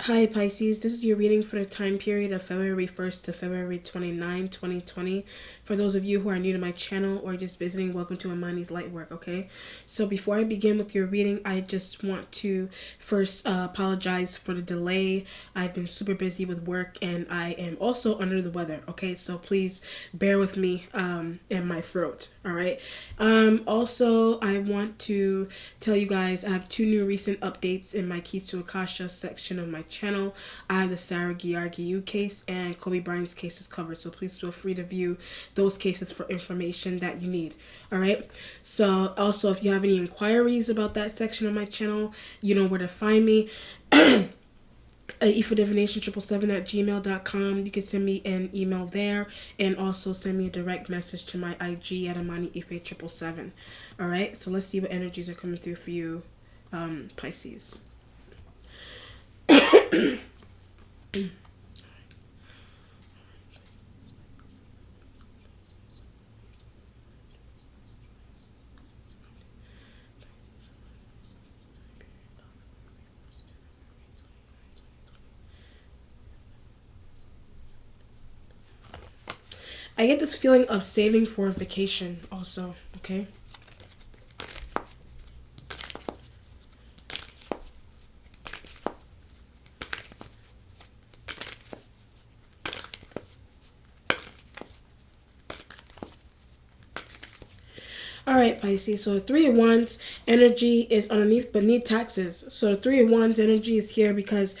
Hi Pisces, this is your reading for the time period of February 1st to February 29, 2020. For those of you who are new to my channel or just visiting, welcome to Amani's Lightwork, okay? So before I begin with your reading, I just want to first apologize for the delay. I've been super busy with work and I am also under the weather, okay? So please bear with me and my throat, all right? Also, I want to tell you guys I have two new recent updates in my Keys to Akasha section of my channel. I have the Sarah Giargiu case and Kobe Bryant's cases covered, so please feel free to view those cases for information that you need. All right. So also, if you have any inquiries about that section of my channel, you know where to find me. efodivination777 at gmail.com. You can send me an email there and also send me a direct message to my IG at AmaniIfe777. All right, so let's see what energies are coming through for you, Pisces. I get this feeling of saving for a vacation also, okay? All right, Pisces. So the Three of Wands energy is underneath beneath taxes. So the Three of Wands energy is here because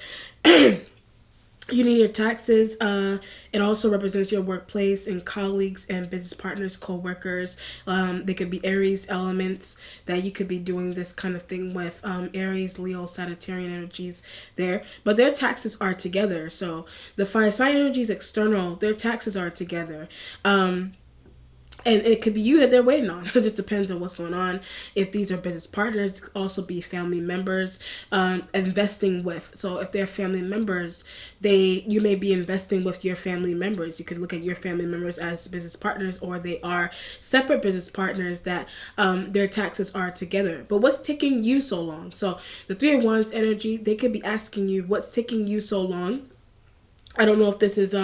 you need your taxes. It also represents your workplace and colleagues and business partners, co-workers. They could be Aries elements that you could be doing this kind of thing with. Aries, Leo, Sagittarian energies there. But their taxes are together. So the fire sign energy is external. Their taxes are together. And it could be you that they're waiting on. It just depends on what's going on. If these are business partners, it could also be family members investing with. So if they're family members, you may be investing with your family members. You could look at your family members as business partners, or they are separate business partners that their taxes are together. But what's taking you so long? So the Three of Wands energy, they could be asking you, what's taking you so long? I don't know if this is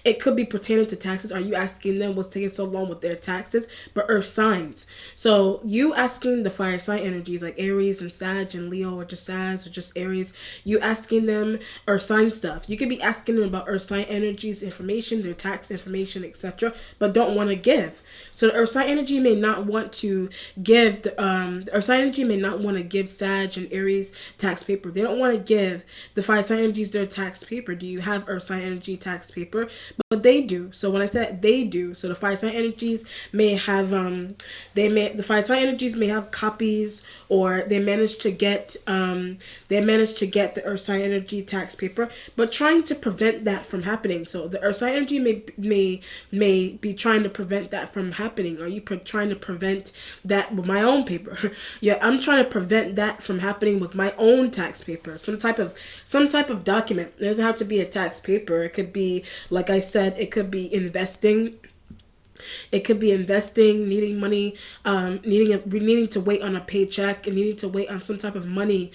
it could be pertaining to taxes. Are you asking them what's taking so long with their taxes? But earth signs. So you asking the fire sign energies like Aries and Sag and Leo, or just Sag or just Aries, you asking them earth sign stuff. You could be asking them about earth sign energies, information, their tax information, etc., but don't want to give. So the earth sign energy may not want to give the earth sign energy may not want to give Sag and Aries tax paper. They don't want to give the fire sign energies their tax paper. Do you have earth sign energy tax paper? But they do. So when I said they do, so the fire sign energies may have the fire sign energies may have copies, or they managed to get the earth sign energy tax paper, but trying to prevent that from happening. So the earth sign energy may be trying to prevent that from happening. Are you trying to prevent that with my own paper? Yeah, I'm trying to prevent that from happening with my own tax paper. Some type of document. It doesn't have to be a tax paper. It could be, like I said, it could be investing. It could be investing, needing money, needing to wait on a paycheck, and needing to wait on some type of money,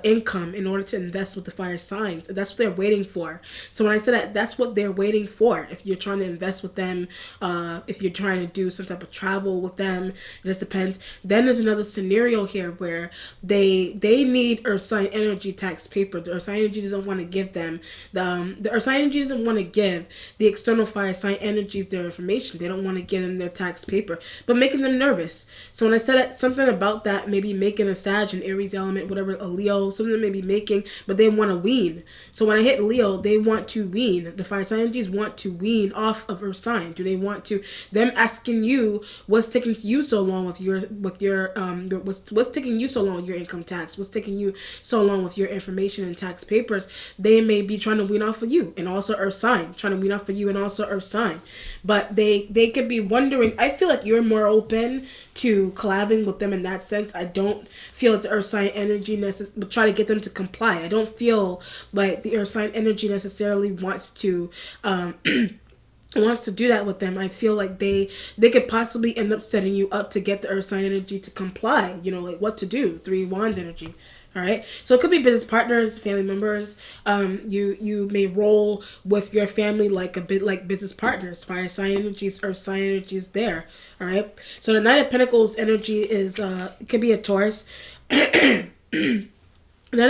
income in order to invest with the fire signs. That's what they're waiting for. So when I say that, that's what they're waiting for. If you're trying to invest with them, if you're trying to do some type of travel with them, it just depends. Then there's another scenario here where they need earth sign energy tax paper. The earth sign energy doesn't want to give them the earth sign energy doesn't want to give the external fire sign energies their information. They don't want to give them their tax paper, but making them nervous. So when I said that, something about that, maybe making a Sag, an Aries element, whatever, a Leo, something they may be making, but they want to wean. So when I hit Leo, they want to wean. The fire sign energies want to wean off of earth sign. Do they want to? Them asking you what's taking you so long with your what's taking you so long with your income tax? What's taking you so long with your information and tax papers? They may be trying to wean off of you, and also earth sign, trying to wean off of you, and also earth sign. But they could be wondering. I feel like you're more open to collabing with them in that sense. I don't feel like the earth sign energy but try to get them to comply. I don't feel like the earth sign energy necessarily wants to wants to do that with them. I feel like they could possibly end up setting you up to get the earth sign energy to comply. You know, like what to do. Three Wands energy. All right, so it could be business partners, family members. You may roll with your family like a bit like business partners. Fire sign energies, earth sign energies. There. All right. So the Knight of Pentacles energy is it could be a Taurus. Knight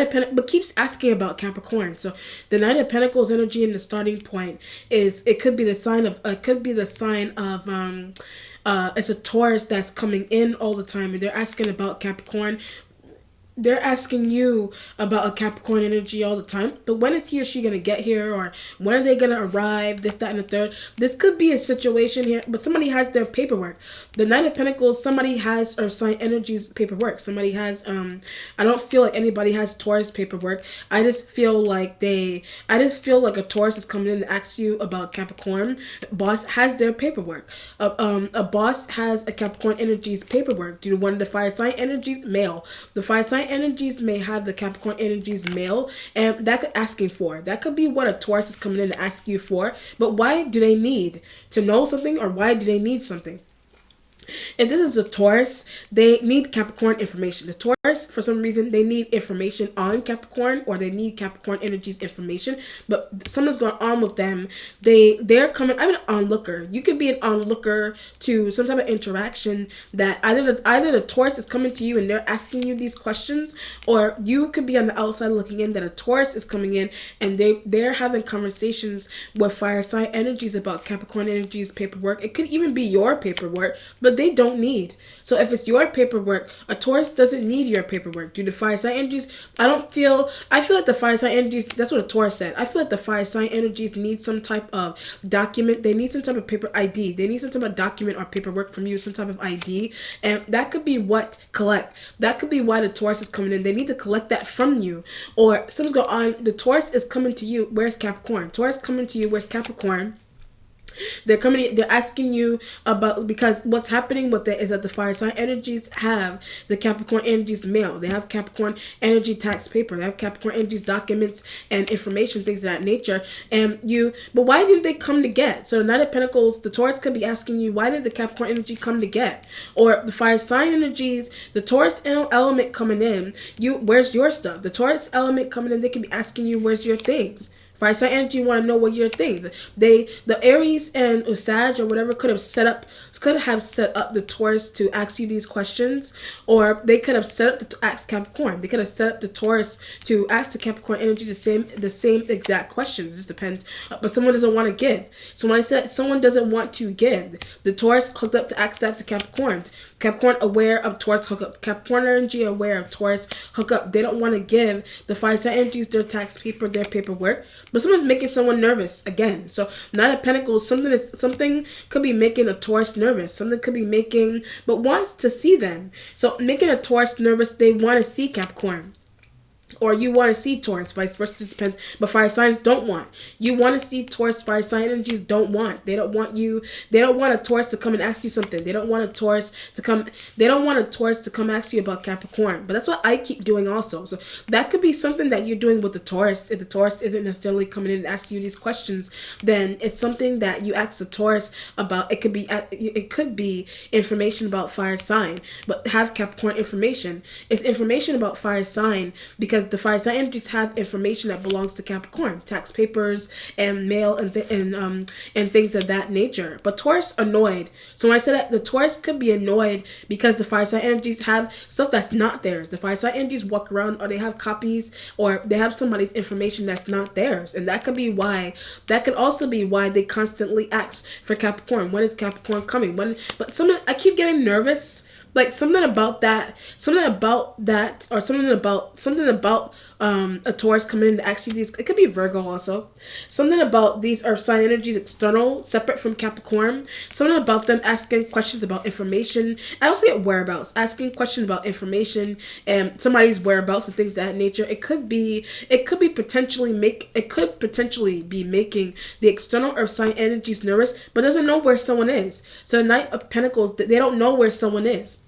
of Pentacles, but keeps asking about Capricorn. So the Knight of Pentacles energy in the starting point is it could be the sign of it's a Taurus that's coming in all the time, and they're asking about Capricorn. They're asking you about a Capricorn energy all the time, but when is he or she gonna get here, or when are they gonna arrive? This, that, and the third. This could be a situation here, but somebody has their paperwork. The Knight of Pentacles, somebody has or sign energies paperwork. Somebody has. I don't feel like anybody has Taurus paperwork. I just feel like a Taurus is coming in to ask you about Capricorn. Boss has their paperwork. A boss has a Capricorn energies paperwork. Due to one of the fire sign energies, male. The fire sign energies may have the Capricorn energies male, and that could asking for. That could be what a Taurus is coming in to ask you for. But why do they need to know something, or why do they need something? If this is a Taurus, they need Capricorn information. The Taurus, for some reason, they need information on Capricorn, or they need Capricorn energies information. But something's going on with them. They're coming. I'm an onlooker. You could be an onlooker to some type of interaction that either the Taurus is coming to you and they're asking you these questions, or you could be on the outside looking in that a Taurus is coming in and they're having conversations with fire sign energies about Capricorn energies paperwork. It could even be your paperwork, but they don't need. So if it's your paperwork, a Taurus doesn't need your paperwork. Due to fire sign energies, I feel like the fire sign energies, that's what a Taurus said. I feel like the fire sign energies need some type of document. They need some type of paper ID. They need some type of document or paperwork from you, some type of ID. And that could be what collect. That could be why the Taurus is coming in. They need to collect that from you. Or something's going on. The Taurus is coming to you. Where's Capricorn? Taurus coming to you. Where's Capricorn? They're asking you about, because what's happening with it is that the fire sign energies have the Capricorn energies mail. They have Capricorn energy tax paper. They have Capricorn energies documents and information, things of that nature. But why didn't they come to get? So the Knight of Pentacles, the Taurus could be asking you, why did the Capricorn energy come to get? Or the fire sign energies, the Taurus element coming in, where's your stuff? The Taurus element coming in, they can be asking you, where's your things? Fire sign energy want to know what your things. The Aries and Sag or whatever could have set up the Taurus to ask you these questions, or they could have set up to ask Capricorn. They could have set up the Taurus to ask the Capricorn energy the same exact questions. It just depends. But someone doesn't want to give. So when I said someone doesn't want to give, the Taurus hooked up to ask that to Capricorn. Capricorn aware of Taurus hookup. Capricorn energy aware of Taurus hookup. They don't want to give the fire sign energies their tax paper, their paperwork. But someone's making someone nervous again. So Knight of Pentacles, something could be making a Taurus nervous. Something could be making, but wants to see them. So making a Taurus nervous, they want to see Capricorn. Or you want to see Taurus, vice versa, just depends. But fire signs don't want. You want to see Taurus, fire sign energies don't want. They don't want a Taurus to come and ask you something. They don't want a Taurus to come ask you about Capricorn. But that's what I keep doing also. So that could be something that you're doing with the Taurus. If the Taurus isn't necessarily coming in and asking you these questions, then it's something that you ask the Taurus about. It could be information about fire sign, but have Capricorn information. It's information about fire sign because the fire sign energies have information that belongs to Capricorn, tax papers and mail and things of that nature. But Taurus annoyed. So when I said that, the Taurus could be annoyed because the fire sign energies have stuff that's not theirs. The fire sign energies walk around, or they have copies, or they have somebody's information that's not theirs, and that could be why. That could also be why they constantly ask for Capricorn. When is Capricorn coming? I keep getting nervous. Like something about that, or something about a Taurus coming in to ask you these. It could be Virgo also. Something about these earth sign energies external, separate from Capricorn. Something about them asking questions about information. I also get whereabouts, asking questions about information and somebody's whereabouts and things of that nature. It could potentially be making the external earth sign energies nervous, but doesn't know where someone is. So the Knight of Pentacles, they don't know where someone is.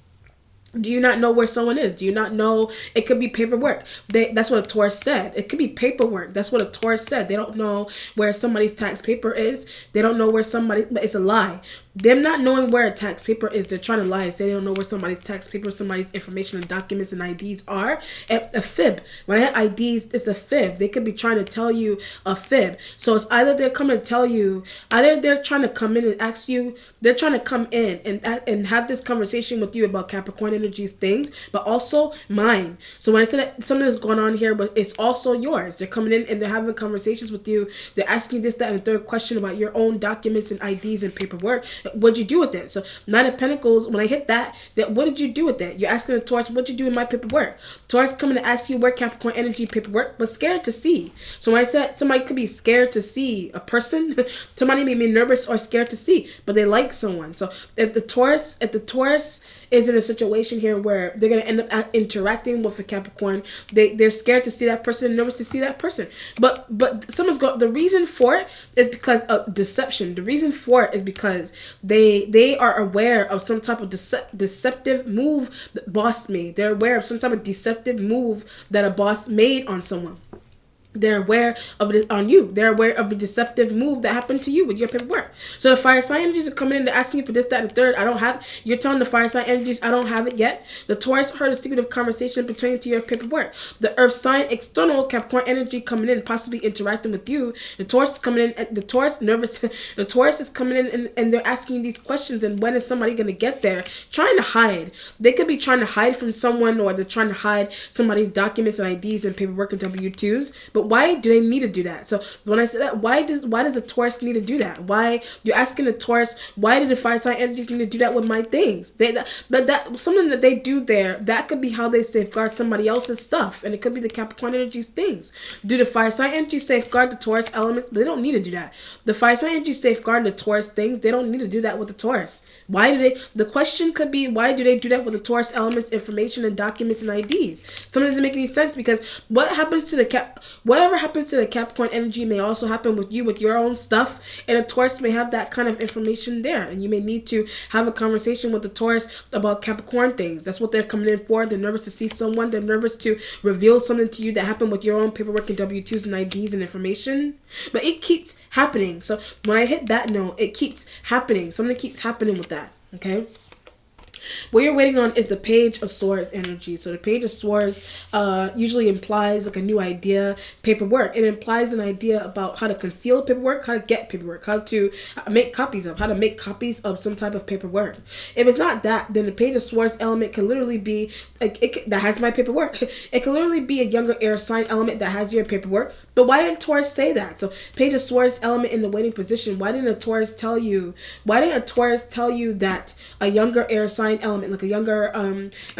Do you not know where someone is? Do you not know? It could be paperwork. That's what a Taurus said. It could be paperwork. That's what a Taurus said. They don't know where somebody's tax paper is. They don't know where somebody, but it's a lie. Them not knowing where a tax paper is, they're trying to lie and say they don't know where somebody's tax paper, somebody's information and documents and IDs are. A fib. When I have IDs, it's a fib. They could be trying to tell you a fib. So it's either they're coming to tell you, either they're trying to come in and ask you, they're trying to come in and have this conversation with you about Capricorn energies things, but also mine. So when I said that something is going on here, but it's also yours. They're coming in and they're having conversations with you. They're asking you this, that, and the third question about your own documents and IDs and paperwork. What'd you do with it? So Nine of Pentacles, when I hit that what did you do with it? You're asking the Taurus, what'd you do in my paperwork? Taurus coming to ask you where Capricorn energy paperwork, but scared to see. So when I said somebody could be scared to see a person, somebody may be nervous or scared to see, but they like someone. So if the Taurus is in a situation here where they're going to end up interacting with a Capricorn, they're scared to see that person, nervous to see that person. But the reason for it is because of deception. The reason for it is because they are aware of some type of deceptive move the boss made. They're aware of some type of deceptive move that a boss made on someone. They're aware of it on you. They're aware of a deceptive move that happened to you with your paperwork. So the fire sign energies are coming in, they're asking you for this, that, and the third. You're telling the fire sign energies, I don't have it yet. The Taurus heard a secretive conversation pertaining to your paperwork. The earth sign, external Capricorn energy coming in, possibly interacting with you. The Taurus is coming in, the Taurus nervous, the Taurus is coming in and they're asking you these questions, and when is somebody going to get there? Trying to hide. They could be trying to hide from someone, or they're trying to hide somebody's documents and IDs and paperwork and W-2s. But why do they need to do that? So when I say that, why does a Taurus need to do that? Why you're asking the Taurus? Why did the fire sign energies need to do that with my things? But that something that they do there, that could be how they safeguard somebody else's stuff, and it could be the Capricorn energies things. Do the fire sign energies safeguard the Taurus elements? But they don't need to do that. The fire sign energies safeguard the Taurus things. They don't need to do that with the Taurus. Why do they? The question could be, why do they do that with the Taurus elements, information, and documents and IDs? Something doesn't make any sense, because what happens to whatever happens to the Capricorn energy may also happen with you, with your own stuff, and a Taurus may have that kind of information there, and you may need to have a conversation with the Taurus about Capricorn things. That's what they're coming in for. They're nervous to see someone. They're nervous to reveal something to you that happened with your own paperwork and W-2s and IDs and information. But it keeps happening. So when I hit that note, it keeps happening. Something keeps happening with that. Okay. What you're waiting on is the Page of Swords energy. So the Page of Swords usually implies like a new idea, paperwork. It implies an idea about how to conceal paperwork, how to get paperwork, how to make copies of some type of paperwork. If it's not that, then the Page of Swords element can literally be that has my paperwork. It can literally be a younger air sign element that has your paperwork. But why didn't Taurus say that? So Page of Swords element in the waiting position. Why didn't a Taurus tell you? Why didn't a Taurus tell you that a younger air sign element, like a younger, I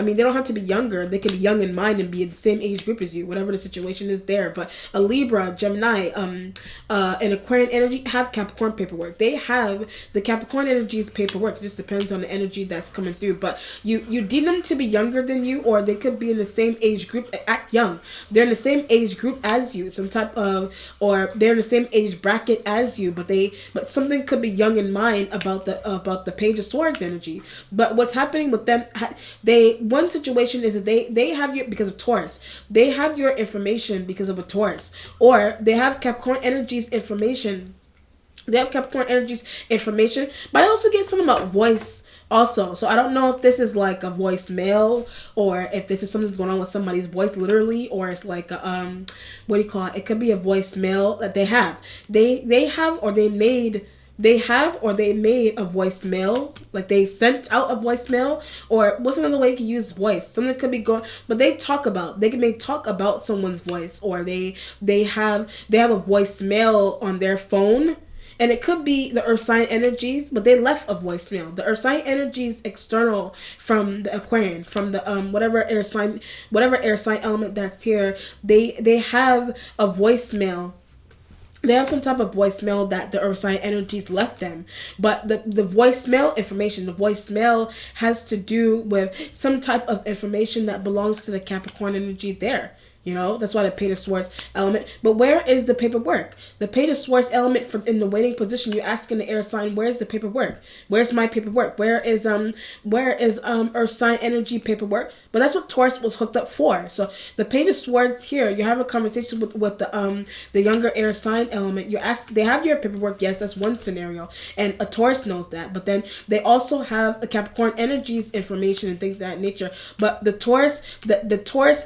mean, they don't have to be younger. They can be young in mind and be in the same age group as you, whatever the situation is there. But a Libra, Gemini, an Aquarian energy have Capricorn paperwork. They have the Capricorn energy's paperwork. It just depends on the energy that's coming through. But you deem them to be younger than you, or they could be in the same age group, act young. They're in the same age group as you, some type of, or they're in the same age bracket as you, but something could be young in mind about the Page of Swords energy. But what's happening with them, one situation is that they have your, because of Taurus, they have your information because of a Taurus, or they have Capricorn energy's information. They have Capricorn energy's information, but I also get something about voice also. So I don't know if this is like a voicemail, or if this is something going on with somebody's voice literally, or it's like a, what do you call it? It could be a voicemail that they have. They have or they made a voicemail, like they sent out a voicemail, or what's another way you can use voice? Something could be going, but they may talk about someone's voice, or they have a voicemail on their phone. And it could be the earth sign energies, but they left a voicemail. The earth sign energies external from the Aquarian, from the whatever air sign element that's here, they have a voicemail. They have some type of voicemail that the earth sign energies left them. But the voicemail information, the voicemail has to do with some type of information that belongs to the Capricorn energy there. That's why the Page of Swords element. But where is the paperwork? The Page of Swords element in the waiting position. You're asking the air sign, where's the paperwork? Where's my paperwork? Where is Earth sign energy paperwork? But that's what Taurus was hooked up for. So the Page of Swords here, you have a conversation with the younger air sign element. They have your paperwork. Yes, that's one scenario, and a Taurus knows that. But then they also have a Capricorn energies information and things of that nature. But the Taurus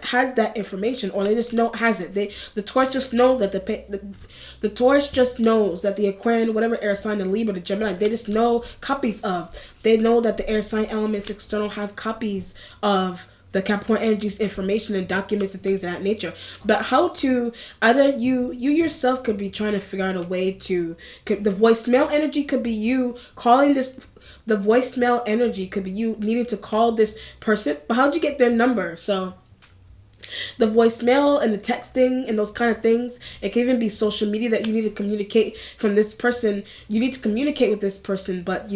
has that information, or they just has it. The Taurus just know that the Taurus just knows that the Aquarian, whatever air sign, the Libra, the Gemini, they just know copies of. They know that the air sign elements external have copies of the Capricorn energies information and documents and things of that nature. But how to, either you yourself could be trying to figure out a way to, the voicemail energy could be you calling this. The voicemail energy could be you needing to call this person. But how'd you get their number? So the voicemail and the texting and those kind of things, it can even be social media that you need to communicate from this person. You need to communicate with this person, but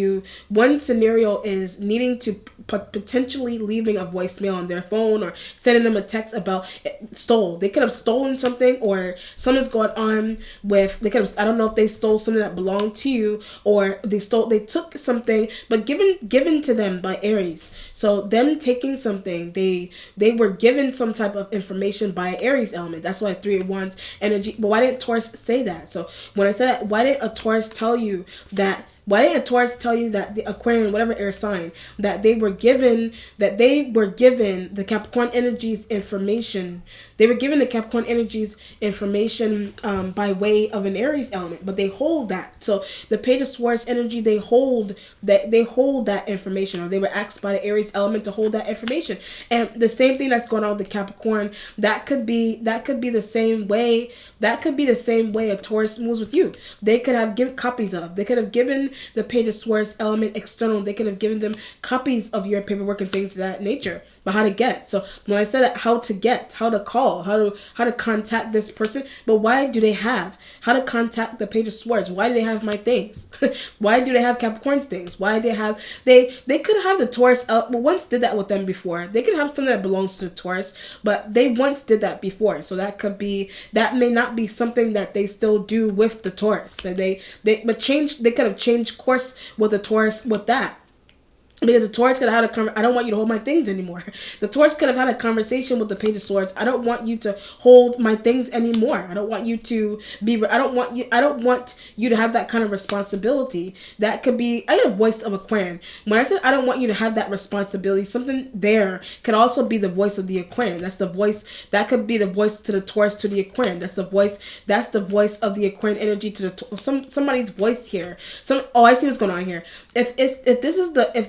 one scenario is needing to potentially leaving a voicemail on their phone or sending them a text about they could have stolen something, or something's going on with, I don't know if they stole something that belonged to you, or they took something but given to them by Aries. So them taking something, they were given some type of information by Aries element. That's why 3 of Wands energy. But why didn't Taurus say that? So when I said that, why didn't a Taurus tell you that? Why didn't a Taurus tell you that the Aquarian, whatever air sign, that they were given the Capricorn energies information? They were given the Capricorn energies information by way of an Aries element, but they hold that. So the Page of Swords energy, they hold that information, or they were asked by the Aries element to hold that information. And the same thing that's going on with the Capricorn, that could be the same way. That could be the same way a Taurus moves with you. They could have given copies of. They could have given the Page of Swords element external. They could have given them copies of your paperwork and things of that nature. But how to get? So when I said that, how to get, how to call, how to contact this person. But why do they have? How to contact the Page of Swords? Why do they have my things? Why do they have Capricorn's things? Why they have they could have the Taurus. But once did that with them before. They could have something that belongs to the Taurus, but they once did that before. So that may not be something that they still do with the Taurus. That they could have changed course with the Taurus with that. Because the Taurus could have had I don't want you to hold my things anymore. The Taurus could have had a conversation with the Page of Swords. I don't want you to hold my things anymore. I don't want you to be. I don't want you to have that kind of responsibility. That could be. I get a voice of Aquarian. When I said I don't want you to have that responsibility, something there could also be the voice of the Aquarian. That's the voice. That could be the voice to the Taurus to the Aquarian. That's the voice. That's the voice of the Aquarian energy to the somebody's voice here. I see what's going on here. If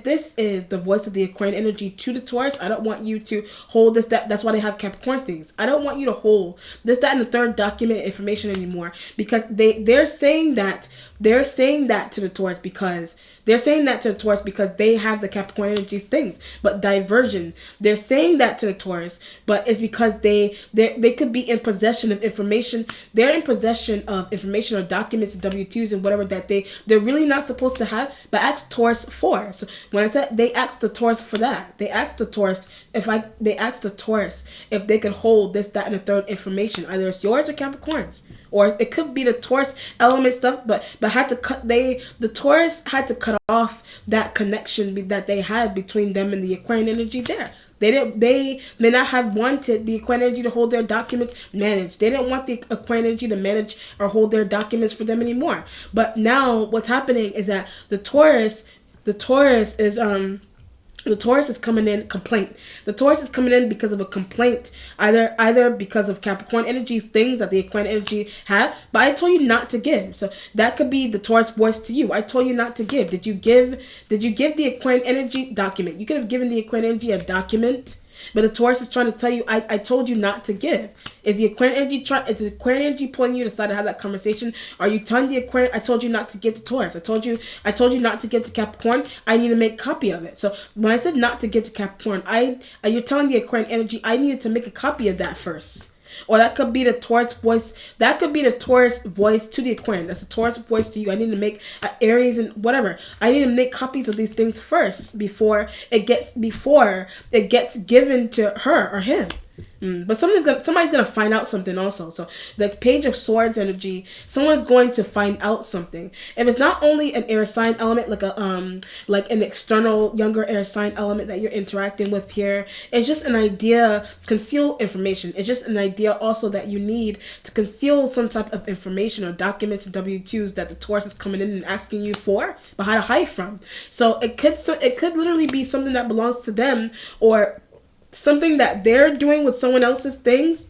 this is the voice of the Aquarian energy to the Taurus, I don't want you to hold this, that. That's why they have Capricorn things. I don't want you to hold this, that, and the third document information anymore, because they're saying that to the Taurus because they have the Capricorn energies things. But diversion, they're saying that to the Taurus, but it's because they could be in possession of information. They're in possession of information or documents, W-2s and whatever that they're really not supposed to have, but ask Taurus for. So when I said they asked the Taurus for that, they asked the Taurus if they could hold this, that, and the third information. Either it's yours or Capricorn's. Or it could be the Taurus element stuff, but the Taurus had to cut off that connection that they had between them and the Aquarian energy there. They may not have wanted the Aquarian energy to hold their documents managed. They didn't want the Aquarian energy to manage or hold their documents for them anymore. But now what's happening is that the Taurus is coming in complaint. The Taurus is coming in because of a complaint, either because of Capricorn energies, things that the Aquarian energy have. But I told you not to give. So that could be the Taurus voice to you. I told you not to give. Did you give the Aquarian energy document? You could have given the Aquarian energy a document. But the Taurus is trying to tell you, I told you not to give. Is the Aquarian energy pulling you to decide to have that conversation? Are you telling the Aquarian, I told you not to give to Taurus. I told you not to give to Capricorn. I need to make a copy of it. So when I said not to give to Capricorn, you're telling the Aquarian energy, I needed to make a copy of that first. Or that could be the Taurus voice. That could be the Taurus voice to the Aquarian. That's the Taurus voice to you. I need to make Aries and whatever. I need to make copies of these things first before it gets given to her or him. But somebody's gonna find out something also. So the Page of Swords energy, someone's going to find out something. If it's not only an air sign element, like an external younger air sign element that you're interacting with here, it's just an idea, conceal information. It's just an idea also that you need to conceal some type of information or documents, W-2s that the Taurus is coming in and asking you for, but how to hide from. So it could literally be something that belongs to them, or something that they're doing with someone else's things.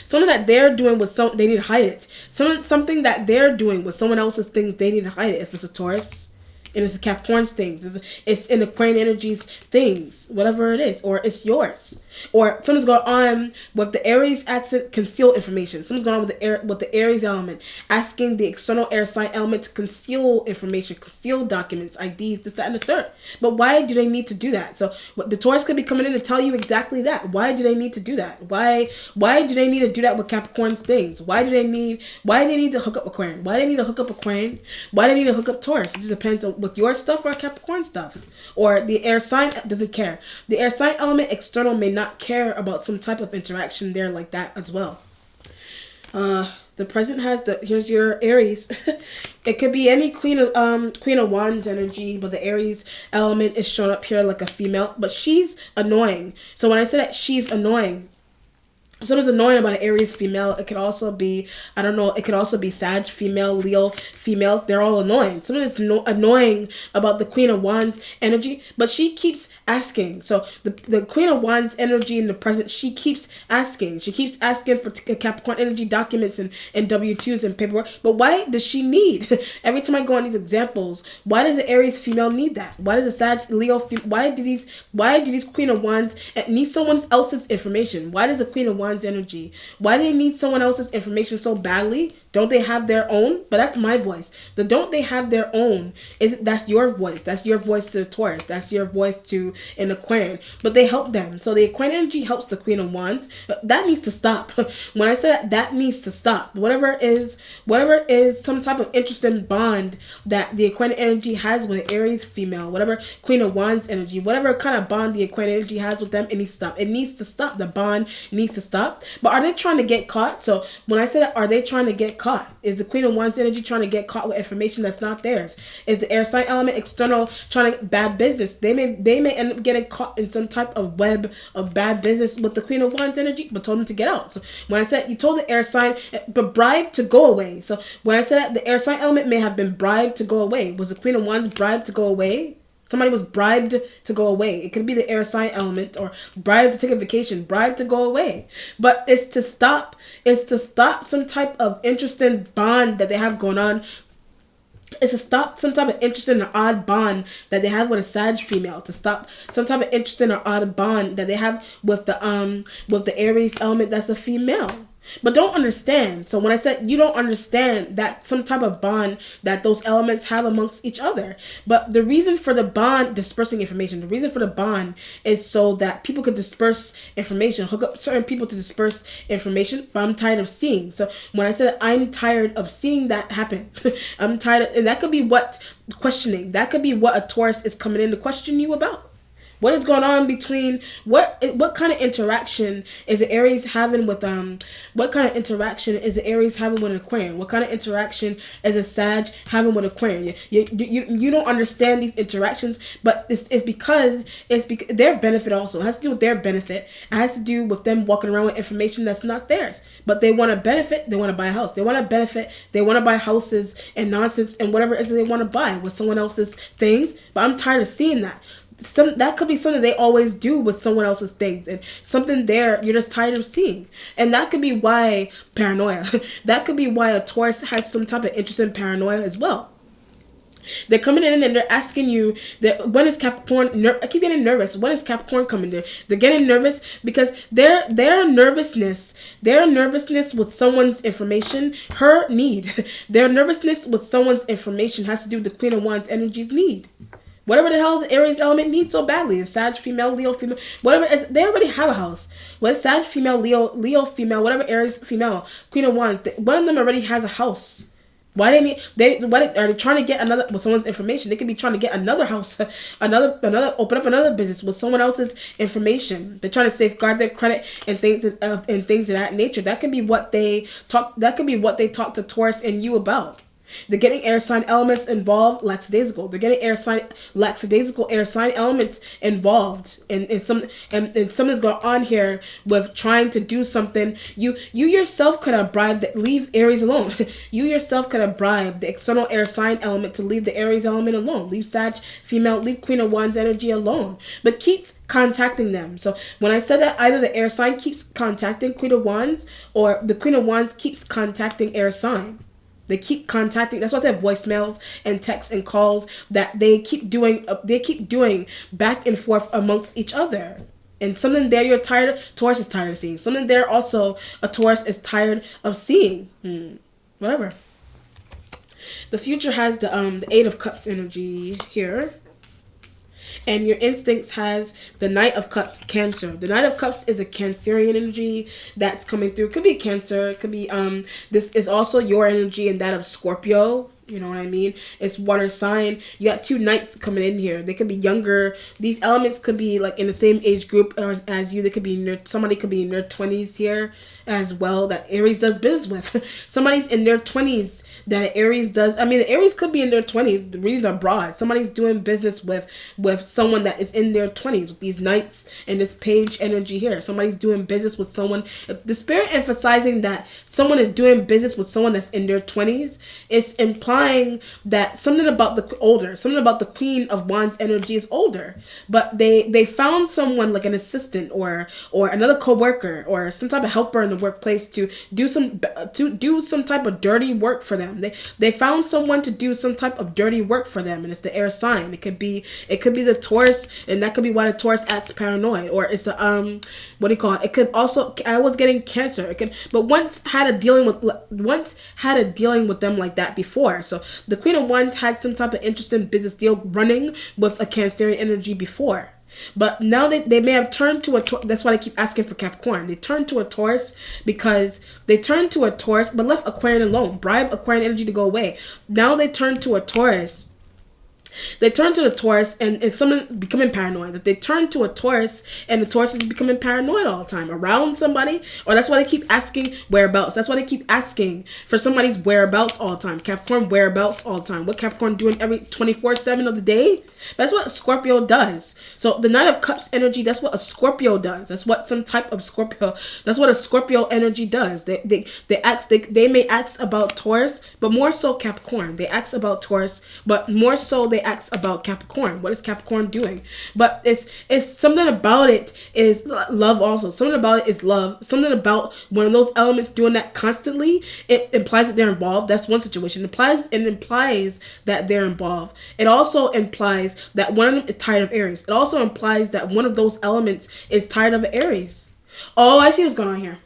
Something that they're doing with they need to hide it. Something that they're doing with someone else's things, they need to hide it. If it's a Taurus, and it's a Capricorn's things, it's in Aquarian energies things, whatever it is, or it's yours, or something's going on with the Aries accent, conceal information. Something's going on with the Aries element, asking the external air sign element to conceal information, conceal documents, IDs, this, that, and the third. But why do they need to do that? So the Taurus could be coming in to tell you exactly that. Why do they need to do that? Why do they need to do that with Capricorn's things? Why do they need to hook up Aquarian? Why do they need to hook up Aquarian? Why do they need to hook up Taurus? It just depends on with your stuff or Capricorn stuff, or the air sign doesn't care. The air sign element external may not care about some type of interaction there like that as well. The present has here's your Aries. It could be any Queen of Wands energy, but the Aries element is shown up here like a female, but she's annoying. So when I say that she's annoying, something's annoying about an Aries female. It could also be, I don't know, it could also be Sag female, Leo females. They're all annoying. Something that's annoying about the Queen of Wands energy, but she keeps asking. So the Queen of Wands energy in the present, she keeps asking. She keeps asking for Capricorn energy documents and W-2s and paperwork. But why does she need? Every time I go on these examples, why does the Aries female need that? Why does the Sag Leo why do these Queen of Wands need someone else's information? Why does the Queen of Wands energy, why do they need someone else's information so badly? Don't they have their own? But that's my voice. The don't they have their own that's your voice. That's your voice to the Taurus. That's your voice to an Aquarian. But they help them. So the Aquarian energy helps the Queen of Wands. That needs to stop. When I say that needs to stop. Whatever is some type of interesting bond that the Aquarian energy has with an Aries female, whatever Queen of Wands energy, whatever kind of bond the Aquarian energy has with them, it needs to stop. It needs to stop. The bond needs to stop. But are they trying to get caught? So when I say that, are they trying to get caught? Is the Queen of Wands energy trying to get caught with information that's not theirs? Is the air sign element external trying to bad business? They may end up getting caught in some type of web of bad business with the Queen of Wands energy, but told them to get out. So when I said you told the air sign, but bribed to go away. So when I said that the air sign element may have been bribed to go away, was the Queen of Wands bribed to go away? Somebody was bribed to go away. It could be the air sign element, or bribed to take a vacation, bribed to go away. But it's to stop some type of interesting bond that they have going on. It's to stop some type of interesting or odd bond that they have with a Sag female. To stop some type of interesting or odd bond that they have with the Aries element that's a female. But don't understand. So when I said you don't understand that some type of bond that those elements have amongst each other. But the reason for the bond dispersing information, the reason for the bond is so that people could disperse information, hook up certain people to disperse information. But I'm tired of seeing. So when I said I'm tired of seeing that happen, I'm tired of, and that could be what questioning. That could be what a Taurus is coming in to question you about. What is going on between what kind of interaction is the Aries having with what kind of interaction is the Aries having with an Aquarian? What kind of interaction is a Sag having with Aquarian? You don't understand these interactions, but it's because their benefit also. It has to do with their benefit. It has to do with them walking around with information that's not theirs. But they want to benefit, they want to buy a house. They want to benefit, they want to buy houses and nonsense and whatever it is that they want to buy with someone else's things. But I'm tired of seeing that. That could be something they always do with someone else's things, and something there you're just tired of seeing. And that could be why paranoia. That could be why a Taurus has some type of interest in paranoia as well. They're coming in and they're asking you that when is Capricorn. I keep getting nervous. When is Capricorn coming there? They're getting nervous because their nervousness with someone's information, her need, their nervousness with someone's information has to do with the Queen of Wands energy's need. Whatever the hell the Aries element needs so badly, the Sag female, Leo female, whatever it is, they already have a house. Whether Sag female, Leo female, whatever Aries female, Queen of Wands, one of them already has a house. Why they need are they trying to get another with someone's information? They could be trying to get another house, another open up another business with someone else's information. They're trying to safeguard their credit and things of that nature. That could be what they talk. That could be what they talk to Taurus and you about. They're getting air sign elements involved lackadaisical. They're getting lackadaisical air sign elements involved. And something's going on here with trying to do something. You yourself could have bribed leave Aries alone. You yourself could have bribed the external air sign element to leave the Aries element alone. Leave Sag female, leave Queen of Wands energy alone. But keeps contacting them. So when I said that, either the air sign keeps contacting Queen of Wands or the Queen of Wands keeps contacting air sign. They keep contacting. That's why I said voicemails and texts and calls that they keep doing. They keep doing back and forth amongst each other. And something there you're tired. Taurus is tired of seeing. Something there also a Taurus is tired of seeing. Whatever. The future has the Eight of Cups energy here. And your instincts has the Knight of Cups, Cancer. The Knight of Cups is a Cancerian energy that's coming through. It could be Cancer. It could be this is also your energy and that of Scorpio. You know what I mean? It's water sign. You got two knights coming in here. They could be younger. These elements could be like in the same age group as you. They could be somebody could be in their 20s here as well that Aries does business with. Somebody's in their 20s that Aries does. I mean, the Aries could be in their 20s. The readings are broad. Somebody's doing business with someone that is in their 20s with these knights and this page energy here. Somebody's doing business with someone. The spirit emphasizing that someone is doing business with someone that's in their 20s. It's implying that something about the Queen of Wands energy is older, but they found someone like an assistant or another co-worker or some type of helper in the workplace to do some type of dirty work for them. They found someone to do some type of dirty work for them, and it's the air sign. It could be the Taurus, and that could be why the Taurus acts paranoid, or it's a what do you call it? It could also, I was getting Cancer. It could, but once had a dealing with them like that before. So the Queen of Wands had some type of interesting business deal running with a Cancerian energy before. But now they may have turned to a Taurus. That's why I keep asking for Capricorn. They turned to a Taurus because they turned to a Taurus but left Aquarian alone. Bribe Aquarian energy to go away. Now they turn to a Taurus. They turn to the Taurus and someone becoming paranoid. That they turn to a Taurus and the Taurus is becoming paranoid all the time around somebody. Or that's why they keep asking whereabouts. That's why they keep asking for somebody's whereabouts all the time. Capricorn whereabouts all the time. What Capricorn doing every 24/7 of the day? That's what Scorpio does. So the Knight of Cups energy, that's what a Scorpio does. That's what some type of Scorpio, that's what a Scorpio energy does. They may ask about Taurus, but more so Capricorn. They ask about Taurus, but more so they ask about Capricorn. What is Capricorn doing? But it's something about it is love also. Something about it is love. Something about one of those elements doing that constantly, it implies that they're involved. That's one situation. It implies that they're involved. It also implies that one of them is tired of Aries. It also implies that one of those elements is tired of Aries. Oh, I see what's going on here.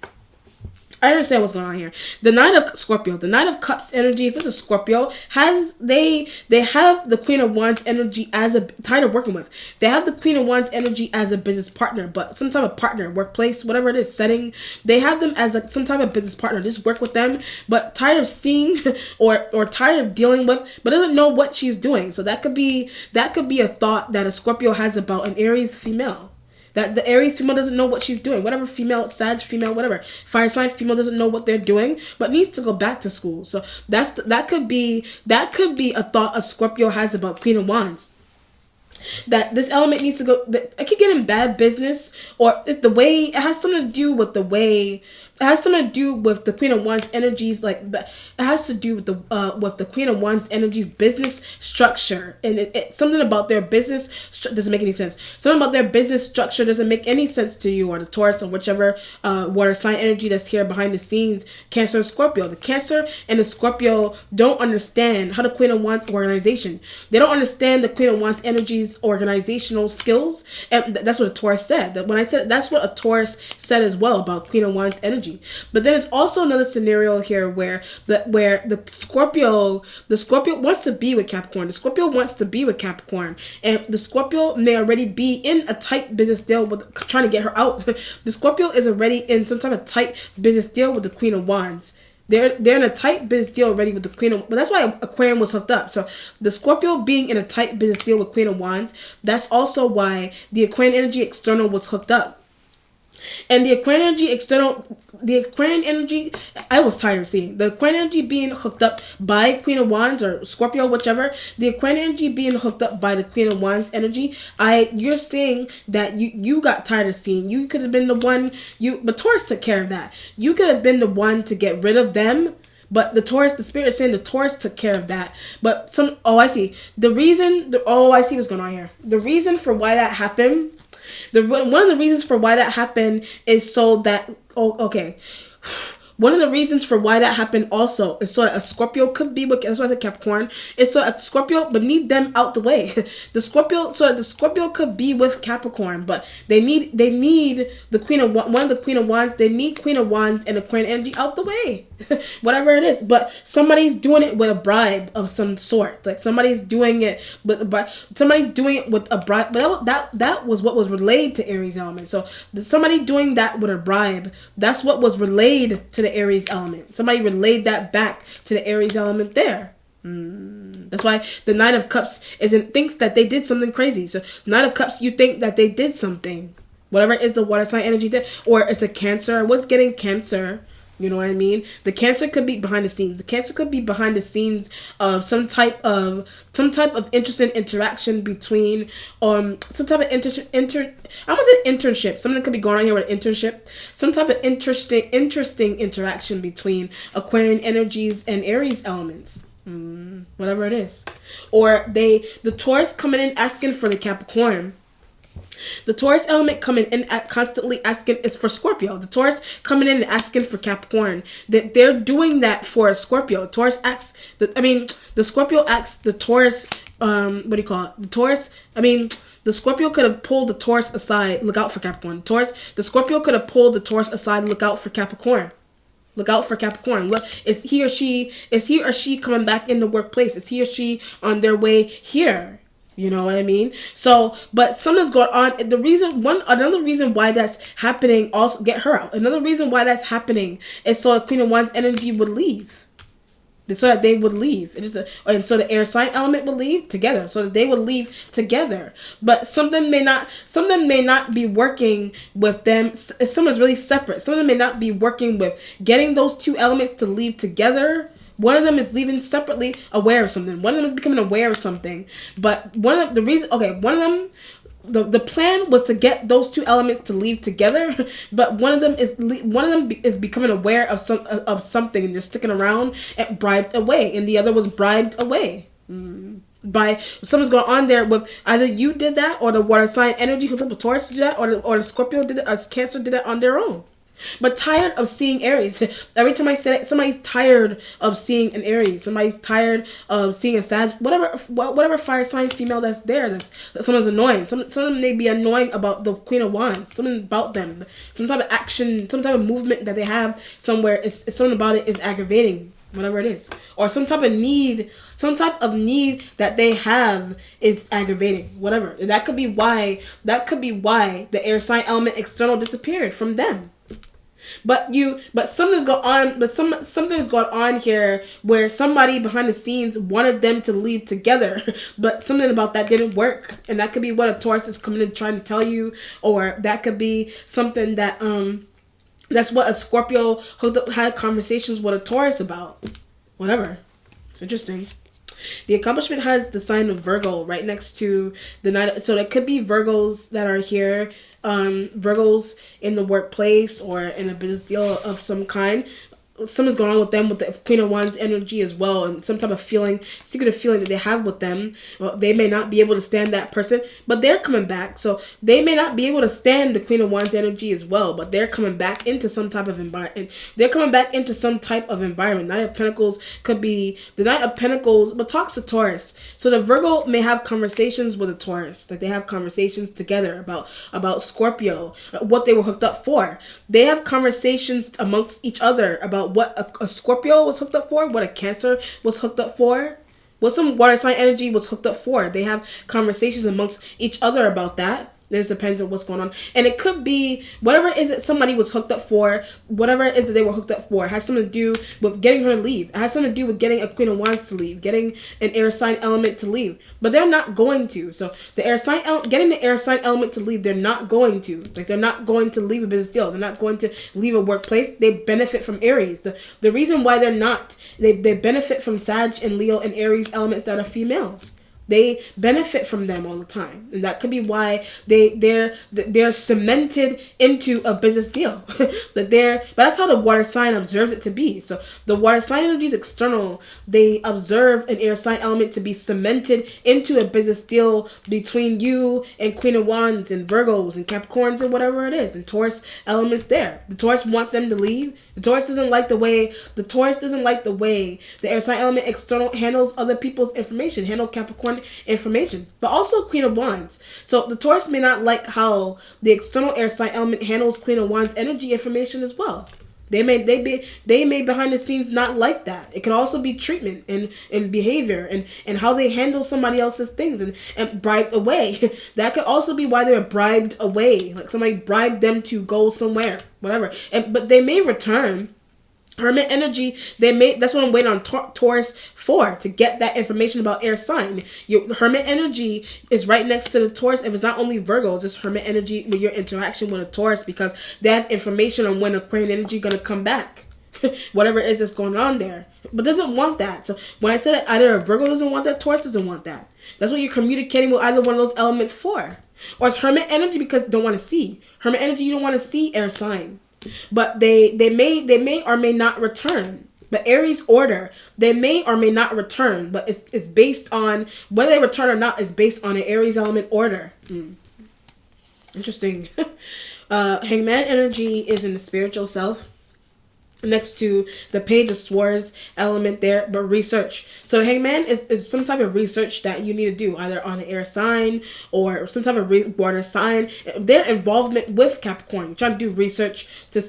I understand what's going on here. The Knight of Scorpio, the Knight of Cups energy, if it's a Scorpio, they have the Queen of Wands energy as a tired of working with. They have the Queen of Wands energy as a business partner, but some type of partner, workplace, whatever it is, setting. They have them as some type of business partner. Just work with them, but tired of seeing or tired of dealing with, but doesn't know what she's doing. So that could be a thought that a Scorpio has about an Aries female. That the Aries female doesn't know what she's doing. Whatever female, Sag female, whatever. Fire sign female doesn't know what they're doing, but needs to go back to school. So that could be a thought a Scorpio has about Queen of Wands. That this element needs to go. I could get in bad business, or it's the way it has something to do with the way. It has something to do with the Queen of Wands energies. Like it has to do with the Queen of Wands energies business structure, and something about their business doesn't make any sense. Something about their business structure doesn't make any sense to you, or the Taurus, or whichever water sign energy that's here behind the scenes. Cancer and Scorpio. The Cancer and the Scorpio don't understand how the Queen of Wands organization. They don't understand the Queen of Wands energies organizational skills, and that's what a Taurus said. That when I said that's what a Taurus said as well about Queen of Wands energy. But then it's also another scenario here where the Scorpio wants to be with Capricorn. The Scorpio wants to be with Capricorn, and the Scorpio may already be in a tight business deal with trying to get her out. The Scorpio is already in some type of tight business deal with the Queen of Wands. They're in a tight business deal already with the Queen of, but that's why Aquarian was hooked up. So the Scorpio being in a tight business deal with Queen of Wands, that's also why the Aquarian energy external was hooked up. And the Aquarian energy external, the Aquarian energy, I was tired of seeing the Aquarian energy being hooked up by Queen of Wands or Scorpio, whichever. The Aquarian energy being hooked up by the Queen of Wands energy. You're saying that you got tired of seeing. You could have been the one. But Taurus took care of that. You could have been the one to get rid of them. But the Spirit is saying the Taurus took care of that. But I see. I see what's going on here. The reason for why that happened, one of the reasons for why that happened is so that, one of the reasons for why that happened also is so that a Scorpio could be with, that's why I said Capricorn, is so a Scorpio, but need them out the way. The Scorpio could be with Capricorn, but they need the one of the Queen of Wands, they need Queen of Wands and Aquarian energy out the way. Whatever it is. But somebody's doing it with a bribe of some sort. Like somebody's doing it with a bribe. But that was what was relayed to Aries element. So somebody doing that with a bribe, that's what was relayed to the Aries element. Somebody relayed that back to the Aries element there. That's why the Knight of Cups thinks that they did something crazy. So Knight of Cups, you think that they did something. Whatever is the water sign energy there. Or it's a Cancer. What's getting Cancer? You know what I mean? The Cancer could be behind the scenes. The Cancer could be behind the scenes of some type of interesting interaction between some type of internship. Something could be going on here with an internship. Some type of interesting interaction between Aquarian energies and Aries elements. Whatever it is. Or the Taurus coming in asking for the Capricorn. The Taurus element coming in constantly asking is for Scorpio. The Taurus coming in and asking for Capricorn. That they're doing that for a Scorpio. The Scorpio asks the Taurus. What do you call it? The Taurus. The Scorpio could have pulled the Taurus aside. Look out for Capricorn. The Scorpio could have pulled the Taurus aside. Look out for Capricorn. Look out for Capricorn. Look, is he or she coming back in the workplace? Is he or she on their way here? You know what I mean? So, but something's going on. Another reason why that's happening, also get her out. Another reason why that's happening is so the Queen of Wands energy would leave. So that they would leave. And so the air sign element would leave together. So that they would leave together. But something may not be working with them. Someone's really separate. Something may not be working with getting those two elements to leave together. One of them is leaving separately, aware of something. One of them is becoming aware of something. But the plan was to get those two elements to leave together, but one of them is becoming aware of something and they're sticking around and bribed away, and the other was bribed away. By something's going on there with either you did that, or the water sign energy hooked up with Taurus did that, or the Scorpio did it, or Cancer did it on their own. But tired of seeing Aries. Every time I say it, somebody's tired of seeing an Aries. Somebody's tired of seeing a Sag. Whatever fire sign female that's there. That someone's annoying. Some of them may be annoying about the Queen of Wands. Something about them. Some type of action. Some type of movement that they have somewhere. Is something about it is aggravating. Whatever it is. Or some type of need. Some type of need that they have is aggravating. Whatever. That could be why the air sign element external disappeared from them. But something's going on. But something's going on here where somebody behind the scenes wanted them to leave together, but something about that didn't work, and that could be what a Taurus is coming in trying to tell you, or that could be something that that's what a Scorpio had conversations with a Taurus about. Whatever. It's interesting. The accomplishment has the sign of Virgo right next to the night. So there could be Virgos that are here, Virgos in the workplace or in a business deal of some kind. Something's going on with them with the Queen of Wands energy as well, and some type of secretive feeling that they have with them. Well, they may not be able to stand that person, but they're coming back. So they may not be able to stand the Queen of Wands energy as well, but they're coming back into some type of environment. They're coming back into some type of environment. Knight of Pentacles could be the Knight of Pentacles, but talks to Taurus. So the Virgo may have conversations with a Taurus, like they have conversations together about Scorpio, what they were hooked up for. They have conversations amongst each other about what a Scorpio was hooked up for, what a Cancer was hooked up for, what some water sign energy was hooked up for. They have conversations amongst each other about that. It just depends on what's going on. And it could be whatever it is that somebody was hooked up for, whatever it is that they were hooked up for. It has something to do with getting her to leave. It has something to do with getting a Queen of Wands to leave, getting an air sign element to leave. But they're not going to. So the air sign, getting the air sign element to leave, they're not going to. Like, they're not going to leave a business deal. They're not going to leave a workplace. They benefit from Aries. The reason why they're not, they benefit from Sag and Leo and Aries elements that are females. They benefit from them all the time, and that could be why they're cemented into a business deal. But that's how the water sign observes it to be. So the water sign energy is external. They observe an air sign element to be cemented into a business deal between you and Queen of Wands and Virgos and Capricorns and whatever it is, and Taurus elements there. The Taurus want them to leave. The Taurus doesn't like the way the air sign element external handles other people's information, handle Capricorn information, but also Queen of Wands. So the Taurus may not like how the external air sign element handles Queen of Wands energy information as well. They may behind the scenes not like that. It could also be treatment and behavior and how they handle somebody else's things and bribed away. That could also be why they were bribed away. Like somebody bribed them to go somewhere, whatever. But they may return. Hermit energy, that's what I'm waiting on Taurus for, to get that information about air sign. Your Hermit energy is right next to the Taurus. If it's not only Virgos, it's Hermit energy with your interaction with a Taurus, because they have information on when Aquarian energy gonna come back. Whatever it is that's going on there. But doesn't want that. So when I said that either a Virgo doesn't want that, Taurus doesn't want that. That's what you're communicating with either one of those elements for. Or it's Hermit energy because you don't want to see. Hermit energy, you don't want to see air sign. But they may or may not return. But Aries order, they may or may not return, but it's based on whether they return or not is based on an Aries element order. Interesting. Hangman energy is in the spiritual self, next to the Page of Swords element there, but research. So Hangman is some type of research that you need to do, either on an air sign or some type of water sign. Their involvement with Capricorn, you're trying to do research to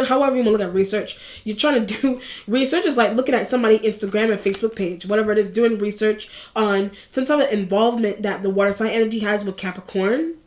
however you want to look at research. You're trying to do research is like looking at somebody's Instagram and Facebook page, whatever it is, doing research on some type of involvement that the water sign energy has with Capricorn.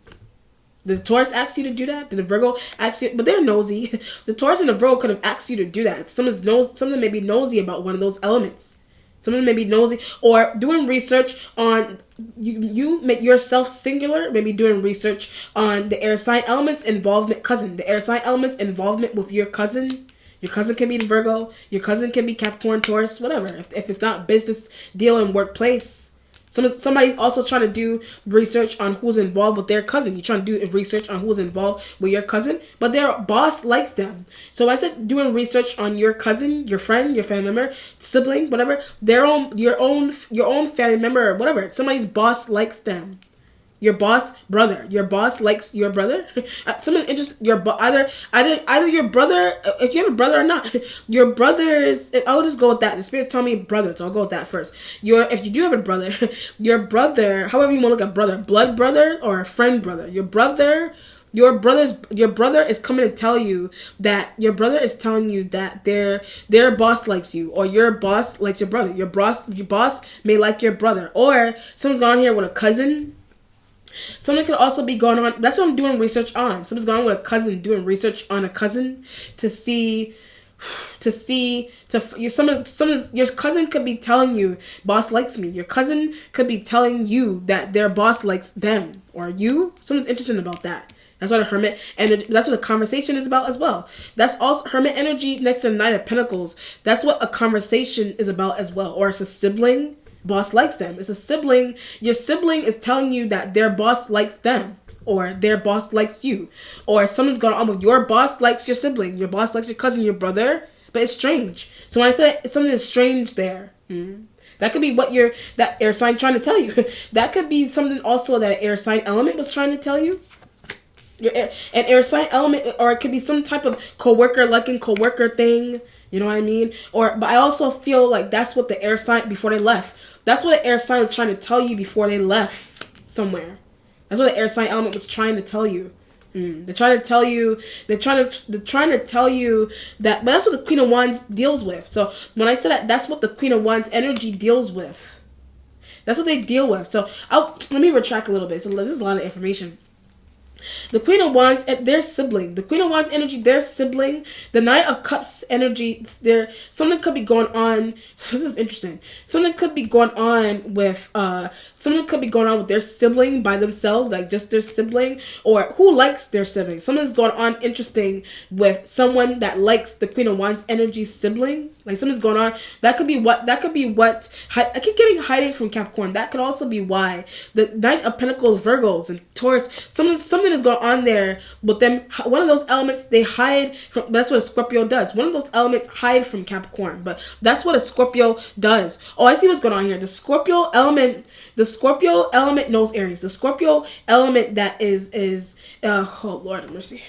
The Taurus asked you to do that. Did the Virgo ask you? But they're nosy. The Taurus and the Virgo could have asked you to do that. Someone may be nosy about one of those elements. Someone may be nosy or doing research on you make yourself singular. Maybe doing research on the air sign elements involvement cousin. The air sign elements involvement with your cousin. Your cousin can be the Virgo. Your cousin can be Capricorn, Taurus, whatever. If it's not business deal and workplace. Somebody's also trying to do research on who's involved with their cousin. You're trying to do research on who's involved with your cousin, but their boss likes them. So I said doing research on your cousin, your friend, your family member, sibling, whatever, your own family member, whatever. Somebody's boss likes them. Your boss likes your brother. Something interesting. Either your brother, if you have a brother or not, your brother's. I'll just go with that. The spirit tell me brother, so I'll go with that first. If you do have a brother, your brother, however you want to look at brother, blood brother or a friend brother, your brother is coming to tell you that their boss likes you, or your boss likes your brother. Your boss may like your brother, or someone's gone here with a cousin. Something could also be going on. That's what I'm doing research on. Someone's going on with a cousin, doing research on a cousin your cousin could be telling you, boss likes me. Your cousin could be telling you that their boss likes them or you. Someone's interested about that. That's what the Hermit, and that's what the conversation is about as well. That's also Hermit energy next to the Knight of Pentacles. That's what a conversation is about as well. Or it's a sibling. Boss likes them. It's a sibling. Your sibling is telling you that their boss likes them, or their boss likes you, or someone's going on with your boss likes your sibling, your boss likes your cousin, your brother. But it's strange. So when I said something is strange there, that could be what that air sign trying to tell you. That could be something also that an air sign element was trying to tell you. An air sign element, or it could be some type of coworker thing. You know what I mean? But I also feel like that's what the air sign before they left. That's what the air sign was trying to tell you before they left somewhere. That's what the air sign element was trying to tell you. They're trying to tell you. They're trying to tell you that. But that's what the Queen of Wands deals with. So when I said that, that's what the Queen of Wands energy deals with. That's what they deal with. So let me retract a little bit. So this is a lot of information. The Queen of Wands, their sibling. The Queen of Wands energy, their sibling. The Knight of Cups energy, there. Something could be going on. This is interesting. Something could be going on with something could be going on with their sibling by themselves, like just their sibling, or who likes their sibling. Something's going on interesting with someone that likes the Queen of Wands energy sibling. Like something's going on. That could be what. That could be what. I keep getting hiding from Capricorn. That could also be why the Knight of Pentacles, Virgos, and Taurus. Something is going on there with them. One of those elements they hide from. That's what a Scorpio does. One of those elements hide from Capricorn, but that's what a Scorpio does. Oh, I see what's going on here. The Scorpio element. The Scorpio element knows Aries. The Scorpio element that is oh Lord have mercy.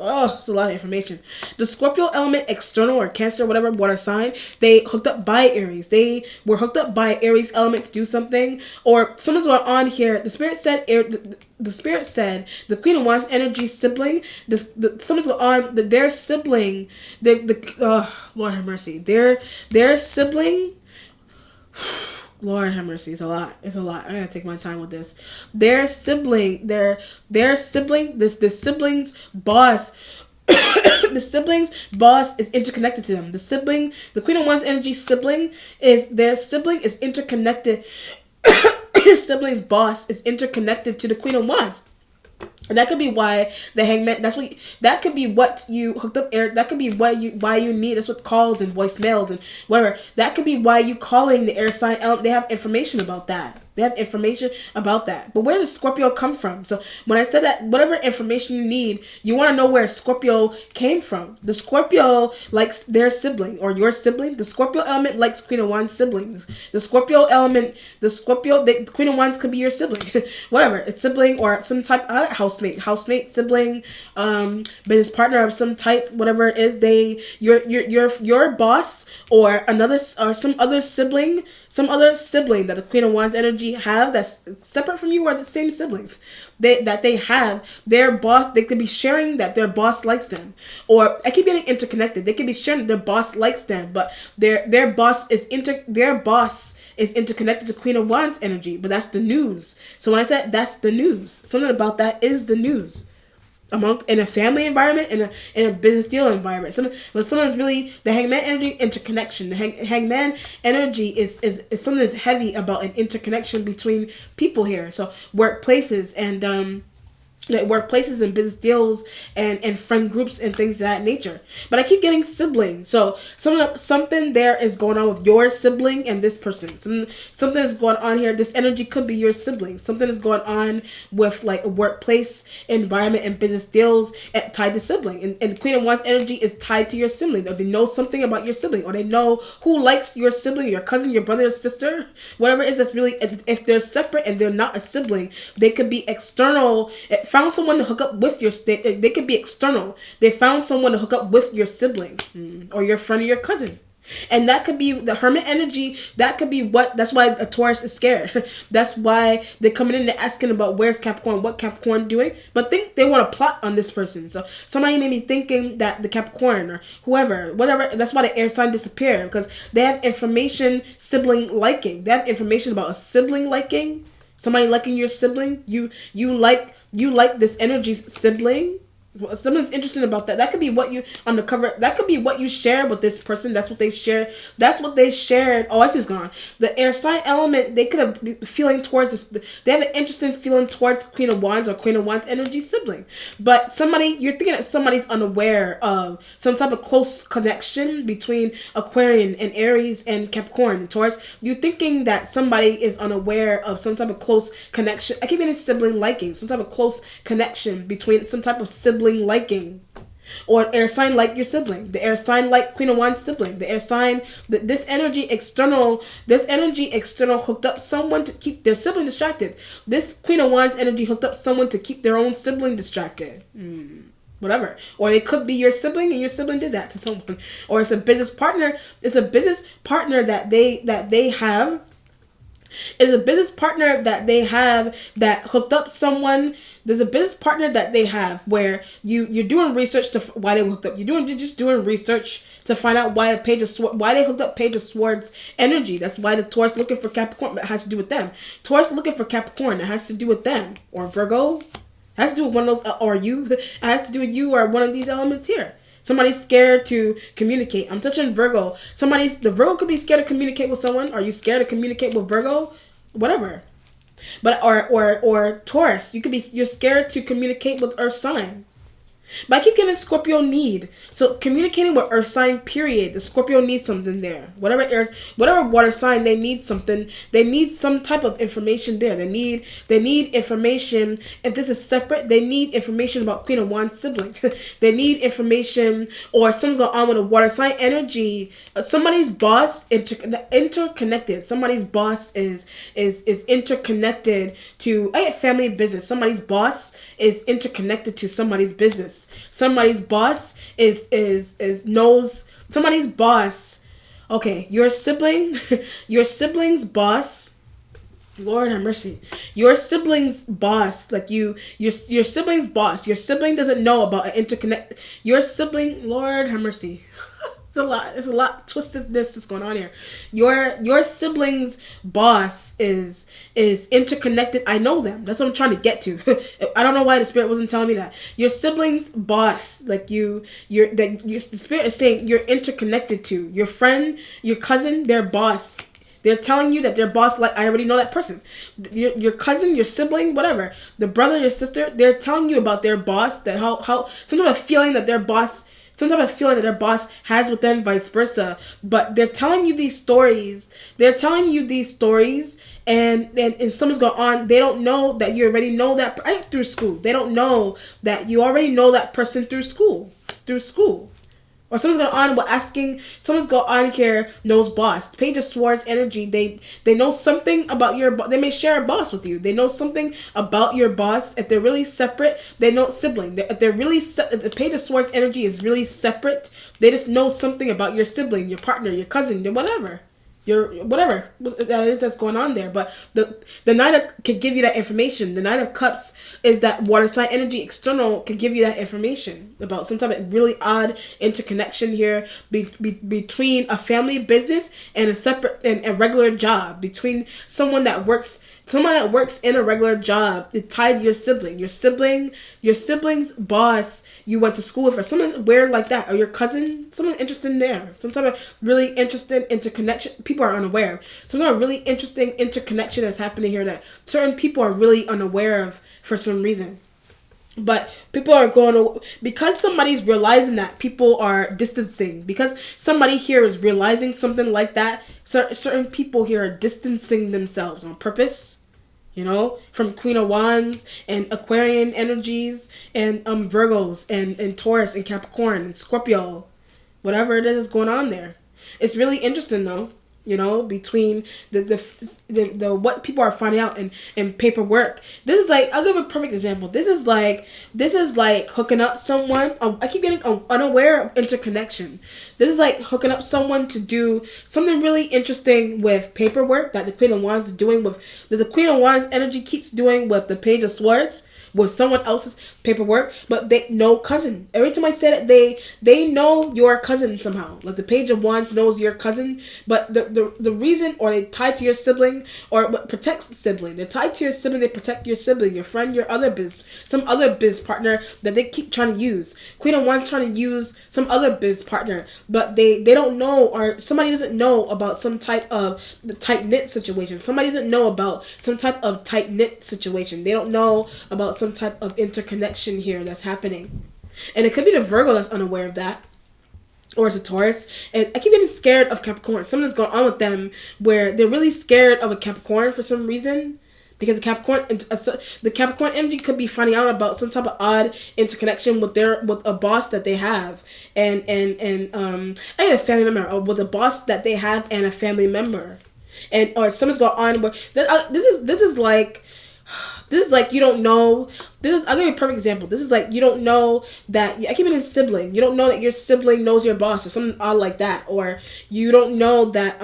Oh, it's a lot of information. The Scorpio element, external or Cancer, whatever water sign, they hooked up by Aries. They were hooked up by Aries element to do something, or something's going on here. The spirit said, the spirit said, the Queen of Wands energy sibling. Something's going on. Their sibling, Lord have mercy. Their sibling. Lord have mercy, it's a lot. It's a lot. I gotta take my time with this. Their sibling, the sibling's boss, the sibling's boss is interconnected to them. The Queen of Wands energy sibling is interconnected. His sibling's boss is interconnected to the Queen of Wands. And that could be why the Hangman. That could be what you hooked up air. That could be why you need. That's what calls and voicemails and whatever. That could be why you calling the air sign. They have information about that. They have information about that. But where does Scorpio come from? So when I said that, whatever information you need, you want to know where Scorpio came from. The Scorpio likes their sibling or your sibling. The Scorpio element likes Queen of Wands siblings. The Scorpio element, the Queen of Wands could be your sibling. Whatever. It's sibling or some type of housemate, sibling, business partner of some type, whatever it is. Your boss or some other sibling that the Queen of Wands energy have that's separate from you or the same siblings they have their boss. They could be sharing that their boss likes them, or I keep getting interconnected. They could be sharing that their boss likes them, but their boss is interconnected to Queen of Wands energy. But that's the news. So when I said that's the news, something about that is the news. In a family environment, in a business deal environment, someone's really the Hangman energy interconnection. The Hangman energy is something that's heavy about an interconnection between people here. So workplaces and business deals and friend groups and things of that nature. But I keep getting sibling. So something there is going on with your sibling and this person. Something is going on here. This energy could be your sibling. Something is going on with like a workplace environment and business deals tied to sibling. And the Queen of Wands energy is tied to your sibling. Or they know something about your sibling. Or they know who likes your sibling, your cousin, your brother, or sister. Whatever it is that's really, if they're separate and they're not a sibling, they could be external. Found someone to hook up with your they could be external. They found someone to hook up with your sibling or your friend or your cousin. And that could be the Hermit energy. That could be that's why a Taurus is scared. That's why they're coming in and asking about where's Capricorn, what Capricorn doing. But think they want to plot on this person. So somebody may be thinking that the Capricorn or whoever, whatever, that's why the air sign disappeared. Because they have information sibling liking. They have information about a sibling liking. Somebody liking your sibling. You like this energy's sibling. Something's interesting about that. That could be what you on the cover. That could be what you share with this person. That's what they share. That's what they shared. Oh, I see what's going on. The air sign element. They could have been feeling towards this. They have an interesting feeling towards Queen of Wands or Queen of Wands energy sibling. But you're thinking that somebody's unaware of some type of close connection between Aquarian and Aries and Capricorn and Taurus. You're thinking that somebody is unaware of some type of close connection. I keep getting sibling liking. Some type of close connection between some type of sibling liking, or air sign like your sibling, the air sign like Queen of Wands sibling, the air sign this energy external hooked up someone to keep their sibling distracted. This Queen of Wands energy hooked up someone to keep their own sibling distracted. Whatever. Or they could be your sibling and your sibling did that to someone. Or it's a business partner. It's a business partner that they have. Is a business partner that they have that hooked up someone. There's a business partner that they have where you're doing research to why they hooked up. You're just doing research to find out why they hooked up Page of Swords energy. That's why the Taurus looking for Capricorn. It has to do with them. Taurus looking for Capricorn. It has to do with them. Or Virgo. has to do with one of those, or you. It has to do with you or one of these elements here. Somebody's scared to communicate. I'm touching Virgo. The Virgo could be scared to communicate with someone. Are you scared to communicate with Virgo? Whatever. But or Taurus, you're scared to communicate with Earth sign. But I keep getting Scorpio need. So communicating with Earth sign, period. The Scorpio needs something there. Whatever water sign, they need something. They need some type of information there. They need information. If this is separate, they need information about Queen of Wands sibling. They need information, or something's going on with a water sign energy. Somebody's boss interconnected. Somebody's boss is interconnected to a family business. Somebody's boss is interconnected to somebody's business. Somebody's boss is knows somebody's boss. Okay, your sibling, your sibling's boss. Lord have mercy. Your sibling's boss, like your sibling's boss. Your sibling doesn't know about an interconnect. Your sibling, Lord have mercy. It's a lot twistedness that's going on here. Your sibling's boss is interconnected. I know them. That's what I'm trying to get to. I don't know why the spirit wasn't telling me that. Your sibling's boss, like the spirit is saying you're interconnected to your friend, your cousin, their boss. They're telling you that their boss, like, I already know that person. Your cousin, your sibling, whatever, the brother, your sister, they're telling you about their boss, that how some type of feeling that their boss has with them, vice versa. But they're telling you these stories. And something's going on. They don't know that you already know that through school. They don't know that you already know that person through school. Or someone's going on with asking. Someone's going on here knows boss. Page of Swords energy. They know something about your. They may share a boss with you. They know something about your boss. If they're really separate, they know sibling. If the Page of Swords energy is really separate, they just know something about your sibling, your partner, your cousin, your whatever. Whatever that is that's going on there. But the Knight can give you that information. The Knight of Cups is that water sign energy. External can give you that information about some type of really odd interconnection here between a family business and a separate and a regular job, between someone that works in a regular job. It's tied to your sibling. Your sibling's boss you went to school with, or someone weird like that, or your cousin, someone interested in there. Some type of really interesting interconnection. People are unaware. Some kind of really interesting interconnection that's happening here that certain people are really unaware of for some reason. But people are going to, because somebody's realizing that, people are distancing. Because somebody here is realizing something like that, certain people here are distancing themselves on purpose. From Queen of Wands and Aquarian energies and Virgos and Taurus and Capricorn and Scorpio. Whatever it is going on there. It's really interesting though. Between the what people are finding out in paperwork. This is like, I'll give a perfect example. This is like hooking up someone. I keep getting unaware of interconnection. This is like hooking up someone to do something really interesting with paperwork that the Queen of Wands is doing that the Queen of Wands energy keeps doing with the Page of Swords with someone else's paperwork, but they know cousin. Every time I said it, they know your cousin somehow. Like the Page of Wands knows your cousin, but the reason, or they tied to your sibling, or what protects the sibling. They're tied to your sibling. They protect your sibling, your friend, some other biz partner that they keep trying to use. Queen of Wands trying to use some other biz partner, but they don't know, or somebody doesn't know about some type of the tight knit situation. Somebody doesn't know about some type of tight knit situation. They don't know about some type of interconnection here that's happening. And it could be the Virgo that's unaware of that. Or it's a Taurus. And I keep getting scared of Capricorn. Something's going on with them where they're really scared of a Capricorn for some reason. Because the Capricorn energy could be finding out about some type of odd interconnection with a boss that they have, and I had a family member, or with a boss that they have and a family member, and or something's going on where this is like you don't know. I'll give you a perfect example. This is like you don't know that, I keep it in sibling. You don't know that your sibling knows your boss, or something odd like that, or you don't know that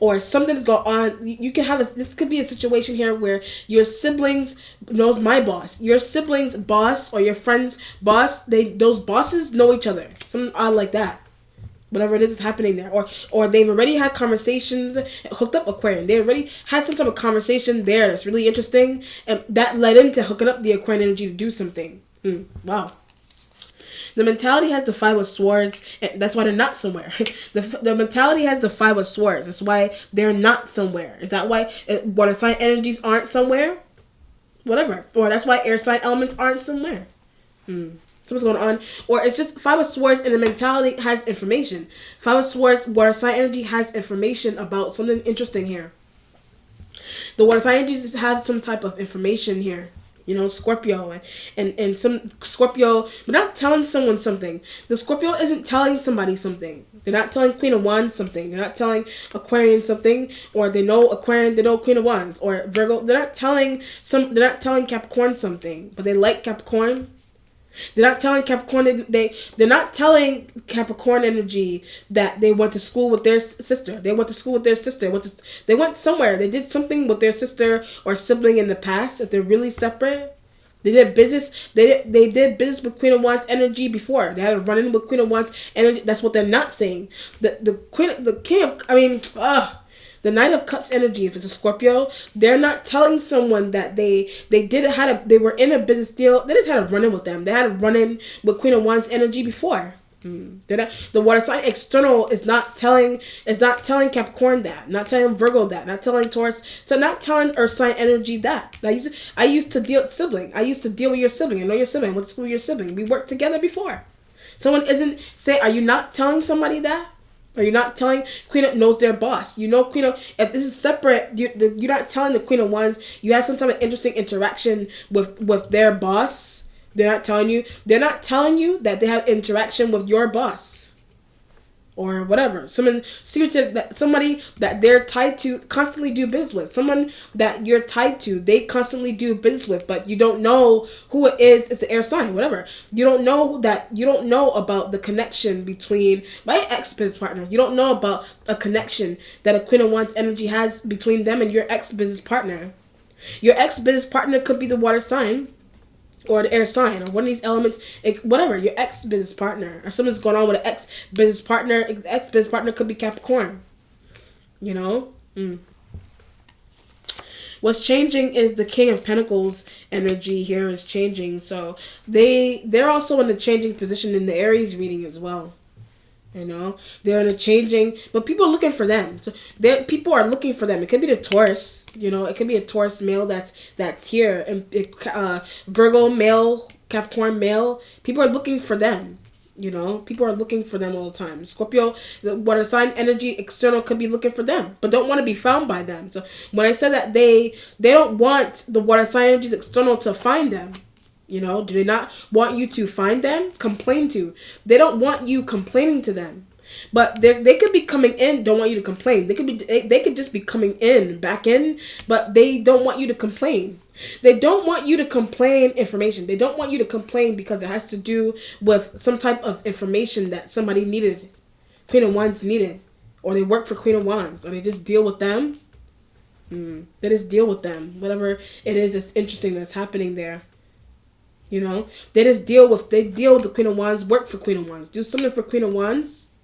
or something's going on. You can have this could be a situation here where your siblings knows my boss, your sibling's boss, or your friend's boss. Those bosses know each other. Something odd like that. whatever it is happening there, or they've already had conversations hooked up Aquarian. They already had some type of conversation there that's really interesting, and that led into hooking up the Aquarian energy to do something. Wow. The mentality has the Five of Swords, and that's why they're not somewhere. The mentality has the Five of Swords. That's why they're not somewhere. Is that why water sign energies aren't somewhere? Whatever. Or that's why air sign elements aren't somewhere. Something's going on. Or it's just Five of Swords, and the mentality has information. Five of Swords, water sign energy has information about something interesting here. The water sign energies have some type of information here. Scorpio and some Scorpio, but not telling someone something. The Scorpio isn't telling somebody something. They're not telling Queen of Wands something. They're not telling Aquarian something, or they know Aquarian, they know Queen of Wands, or Virgo. They're not telling Capricorn something, but they like Capricorn. They're not telling Capricorn. They're not telling Capricorn energy that they went to school with their sister. They went to school with their sister. They went somewhere. They did something with their sister or sibling in the past. If they're really separate, they did business. They did business with Queen of Wands energy before. They had a run in with Queen of Wands energy. That's what they're not saying. The Knight of Cups energy, if it's a Scorpio, they're not telling someone that they were in a business deal. They just had a run-in with them. They had a run-in with Queen of Wands energy before. The water sign external is not telling Capricorn that, not telling Virgo that, not telling Taurus, so not telling Earth sign energy that. I used to deal with sibling. I used to deal with your sibling. I know your sibling. I went to school with your sibling. We worked together before. Someone isn't say. Are you not telling somebody that? Are you not telling Queen of knows their boss? Queen of, if this is separate, you're not telling the Queen of Wands you had some type of interesting interaction with their boss. They're not telling you. They're not telling you that they have interaction with your boss. Or whatever. Somebody that they're tied to constantly do business with. Someone that you're tied to, they constantly do business with, but you don't know who it is. It's the air sign, whatever. You don't know about the connection between my ex-business partner. You don't know about a connection that a Queen of Wands energy has between them and your ex-business partner. Your ex-business partner could be the water sign, or the air sign, or one of these elements, whatever, your ex-business partner, or something's going on with an ex-business partner. Ex-business partner could be Capricorn. What's changing is the King of Pentacles energy here is changing. So they're also in a changing position in the Aries reading as well. They're in a changing, but people are looking for them. So people are looking for them. It could be the Taurus, it could be a Taurus male that's here, and Virgo male, Capricorn male. People are looking for them. People are looking for them all the time. Scorpio, the water sign energy external could be looking for them, but don't want to be found by them. So when I said that they don't want the water sign energies external to find them. Do they not want you to find them? Complain to. They don't want you complaining to them. But they could be coming in, don't want you to complain. They could just be coming back in, but they don't want you to complain. They don't want you to complain information. They don't want you to complain because it has to do with some type of information that somebody needed. Queen of Wands needed. Or they work for Queen of Wands. Or they just deal with them. They just deal with them. Whatever it is that's interesting that's happening there. They just deal with the Queen of Wands, work for Queen of Wands, do something for Queen of Wands,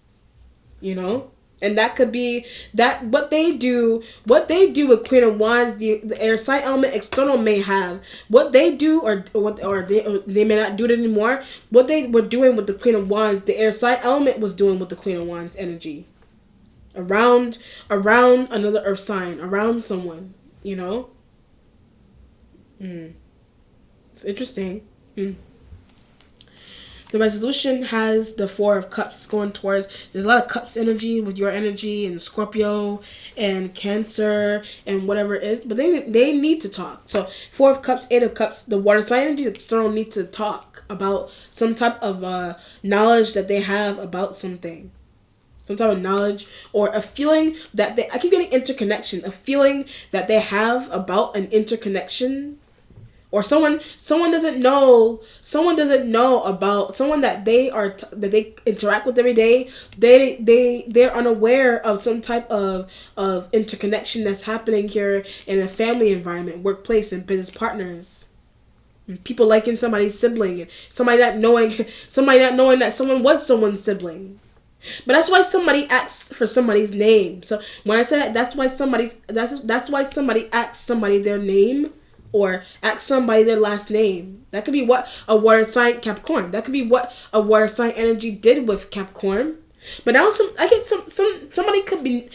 and that could be that what they do with Queen of Wands, the air sign element external may have what they do, or they may not do it anymore. What they were doing with the Queen of Wands, the air sign element was doing with the Queen of Wands energy, around another earth sign, around someone, It's interesting. The resolution has the Four of Cups going towards. There's a lot of Cups energy with your energy and Scorpio and Cancer and whatever it is. But they need to talk. So Four of Cups, Eight of Cups, the water sign energy external need to talk about some type of knowledge that they have about something. Some type of knowledge or a feeling that I keep getting interconnection. A feeling that they have about an interconnection. Or someone doesn't know about someone that they that they interact with every day. They're unaware of some type of interconnection that's happening here in a family environment, workplace, and business partners. And people liking somebody's sibling, and somebody not knowing that someone was someone's sibling. But that's why somebody asks for somebody's name. So when I said that, that's why somebody asks somebody their name or asks somebody their last name. That could be what a water sign Capricorn. That could be what a water sign energy did with Capricorn. But now somebody could be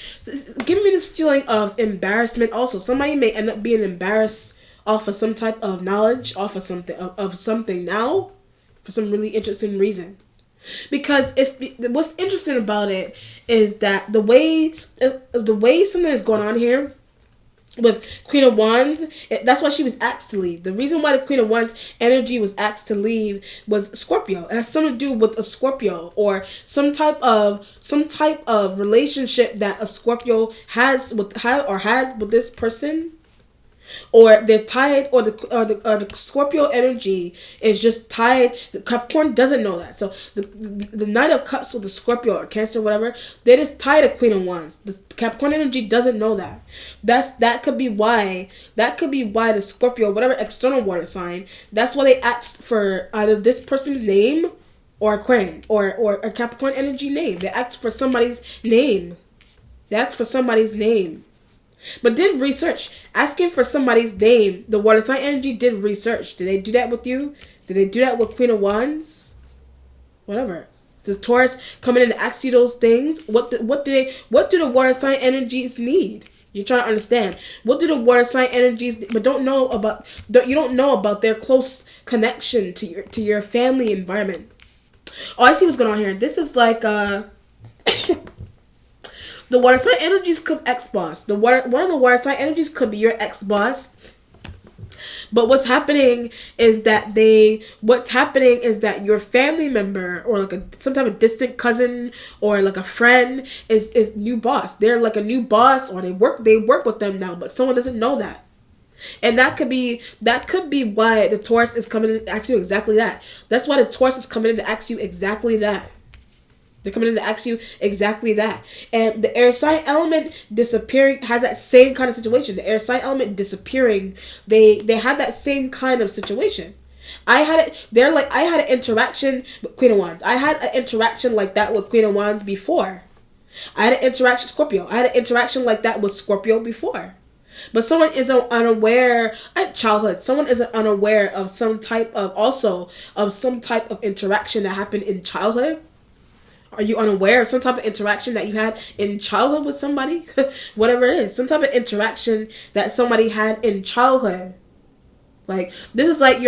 giving me this feeling of embarrassment. Also, somebody may end up being embarrassed off of some type of knowledge, off of something now, for some really interesting reason. Because what's interesting about it is that the way something is going on here with Queen of Wands, that's why she was asked to leave. The reason why the Queen of Wands energy was asked to leave was Scorpio. It has something to do with a Scorpio or some type of relationship that a Scorpio had with this person. Or they're tied, or the Scorpio energy is just tied. The Capricorn doesn't know that. So the Knight of Cups with the Scorpio or Cancer, whatever, they just tie the Queen of Wands. The Capricorn energy doesn't know that. That could be why the Scorpio, whatever external water sign, that's why they asked for either this person's name or Aquarian or a Capricorn energy name. They asked for somebody's name. But did research. Asking for somebody's name, the water sign energy did research. Did they do that with you? Did they do that with Queen of Wands? Whatever. Does Taurus come in and ask you those things? What do the water sign energies need? You're trying to understand. What do the water sign energies, but you don't know about their close connection to your family environment. Oh, I see what's going on here. This is like the water sign energies could ex-boss. One of the water sign energies could be your ex-boss. But what's happening is that your family member or like some type of distant cousin or like a friend is new boss. They're like a new boss, or they work with them now, but someone doesn't know that. And that could be why the Taurus is coming in to ask you exactly that. That's why the Taurus is coming in to ask you exactly that. They're coming in to ask you exactly that. And the air sign element disappearing has that same kind of situation. The air sign element disappearing, they had that same kind of situation. I had an interaction with Queen of Wands. I had an interaction like that with Queen of Wands before. I had an interaction Scorpio. I had an interaction like that with Scorpio before. But someone is unaware at childhood. Someone is unaware of some type of interaction that happened in childhood. Are you unaware of some type of interaction that you had in childhood with somebody? Whatever it is. Some type of interaction that somebody had in childhood. Like, this is like I'm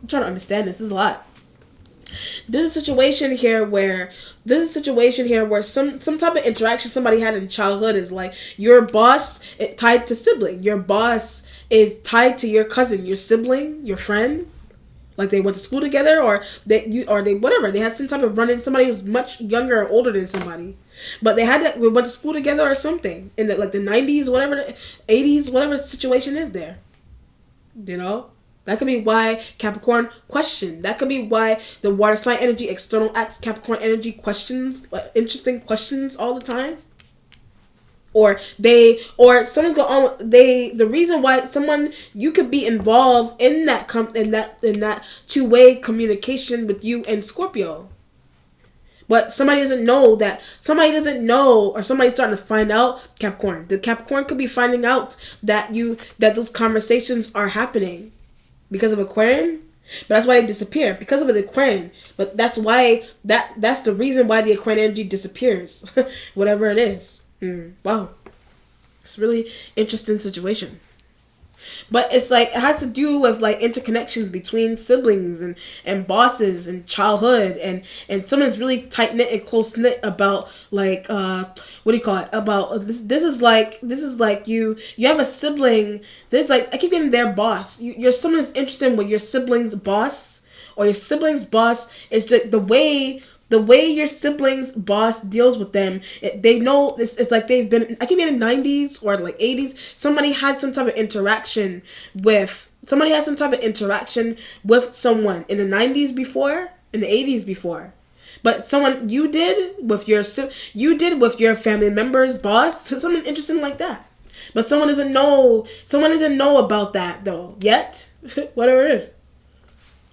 trying to understand this. This is a lot. This is a situation here where some type of interaction somebody had in childhood is like your boss tied to sibling. Your boss is tied to your cousin, your sibling, your friend. Like they went to school together, or they had some type of run-in. Somebody who was much younger or older than somebody, but we went to school together or something in the 90s, whatever, the 80s, whatever the situation is there. You know, that could be why Capricorn questioned. That could be why the water sign energy external acts Capricorn energy questions, interesting questions all the time. The reason why you could be involved in that two-way communication with you and Scorpio, but somebody doesn't know, or somebody's starting to find out. Capricorn, the Capricorn could be finding out that those conversations are happening because of Aquarian. But that's why they disappear, because of the Aquarian. But that's the reason why the Aquarian energy disappears. Whatever it is. Wow. It's a really interesting situation. But it's like, it has to do with like interconnections between siblings and bosses and childhood, and someone's really tight knit and close knit about like what do you call it? About this is like you have a sibling. There's like, I keep getting their boss. You're someone's interested in what your sibling's boss, or your sibling's boss is just the way your sibling's boss deals with them. They know this. It's like they've been, I keep in the 90s or like 80s. Somebody had some type of interaction with someone in the 90s before, in the 80s before. But someone you did with your family member's boss, someone interesting like that. But someone doesn't know about that though yet. Whatever it is.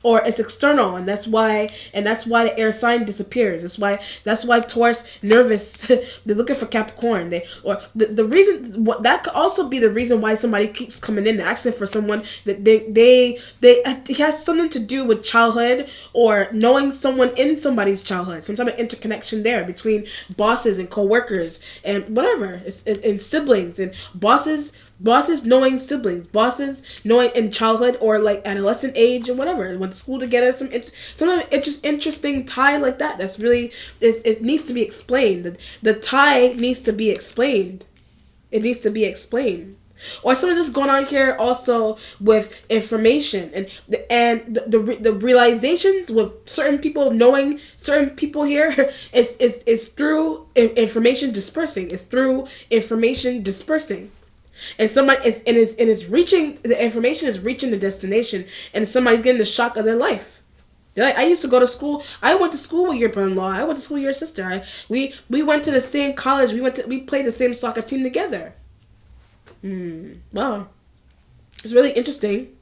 or it's external, and that's why the air sign disappears. That's why Taurus nervous. They're looking for Capricorn. The reason that could also be the reason why somebody keeps coming in asking for someone that they it has something to do with childhood, or knowing someone in somebody's childhood, some type of interconnection there between bosses and co-workers and whatever. And siblings and bosses knowing siblings, bosses knowing in childhood or like adolescent age or whatever, went to school together, some interesting tie like that. That's really it needs to be explained. The tie needs to be explained. It needs to be explained. Or something just going on here also with information and the realizations with certain people knowing certain people here. It's through information dispersing. It's through information dispersing. And somebody is reaching, the information is reaching the destination, and somebody's getting the shock of their life. They're like, I used to go to school. I went to school with your brother-in-law. I went to school with your sister. We went to the same college. We played the same soccer team together. Wow, it's really interesting.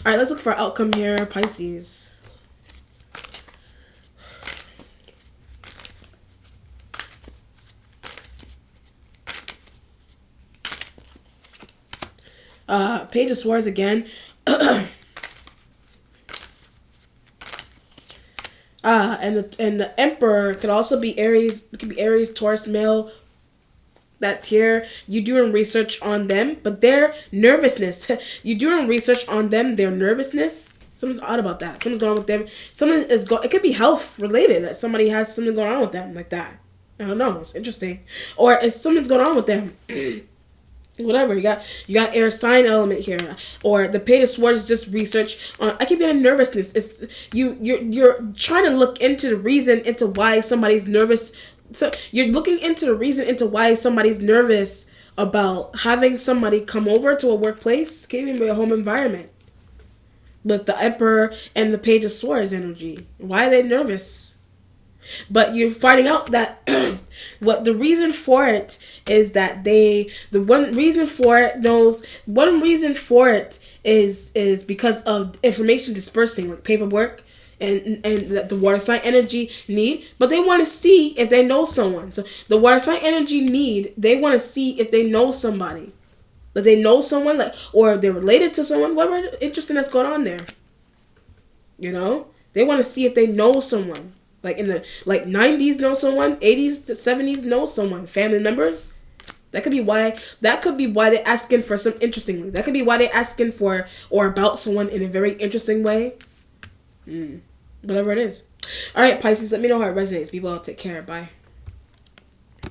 All right, let's look for outcome here, Pisces. Page of Swords again. And the Emperor could also be Aries. It could be Aries, Taurus, male. That's here. You doing research on them, but their nervousness. You doing research on them, their nervousness. Something's odd about that. Something's going on with them. It could be health related. That somebody has something going on with them like that. I don't know. It's interesting. Or it's something's going on with them. Whatever, you got air sign element here, or the Page of Swords is just research on. I keep getting nervousness. It's you're trying to look into the reason into why somebody's nervous. So you're looking into the reason into why somebody's nervous about having somebody come over to a workplace, can even be a home environment, with the Emperor and the Page of Swords energy. Why are they nervous? But you're finding out that what the reason for it is that one reason for it is because of information dispersing, like paperwork and the water sign energy need, but they want to see if they know someone. So the water sign energy they want to see if they know somebody. But they know someone, like, or they're related to someone, whatever interesting that's going on there. You know? They want to see if they know someone. Like in the 90s know someone, 80s to 70s know someone, family members. That could be why they're asking for some interestingly. That could be why they're asking for or about someone in a very interesting way. Whatever it is. All right, Pisces, let me know how it resonates. Be well, take care. Bye.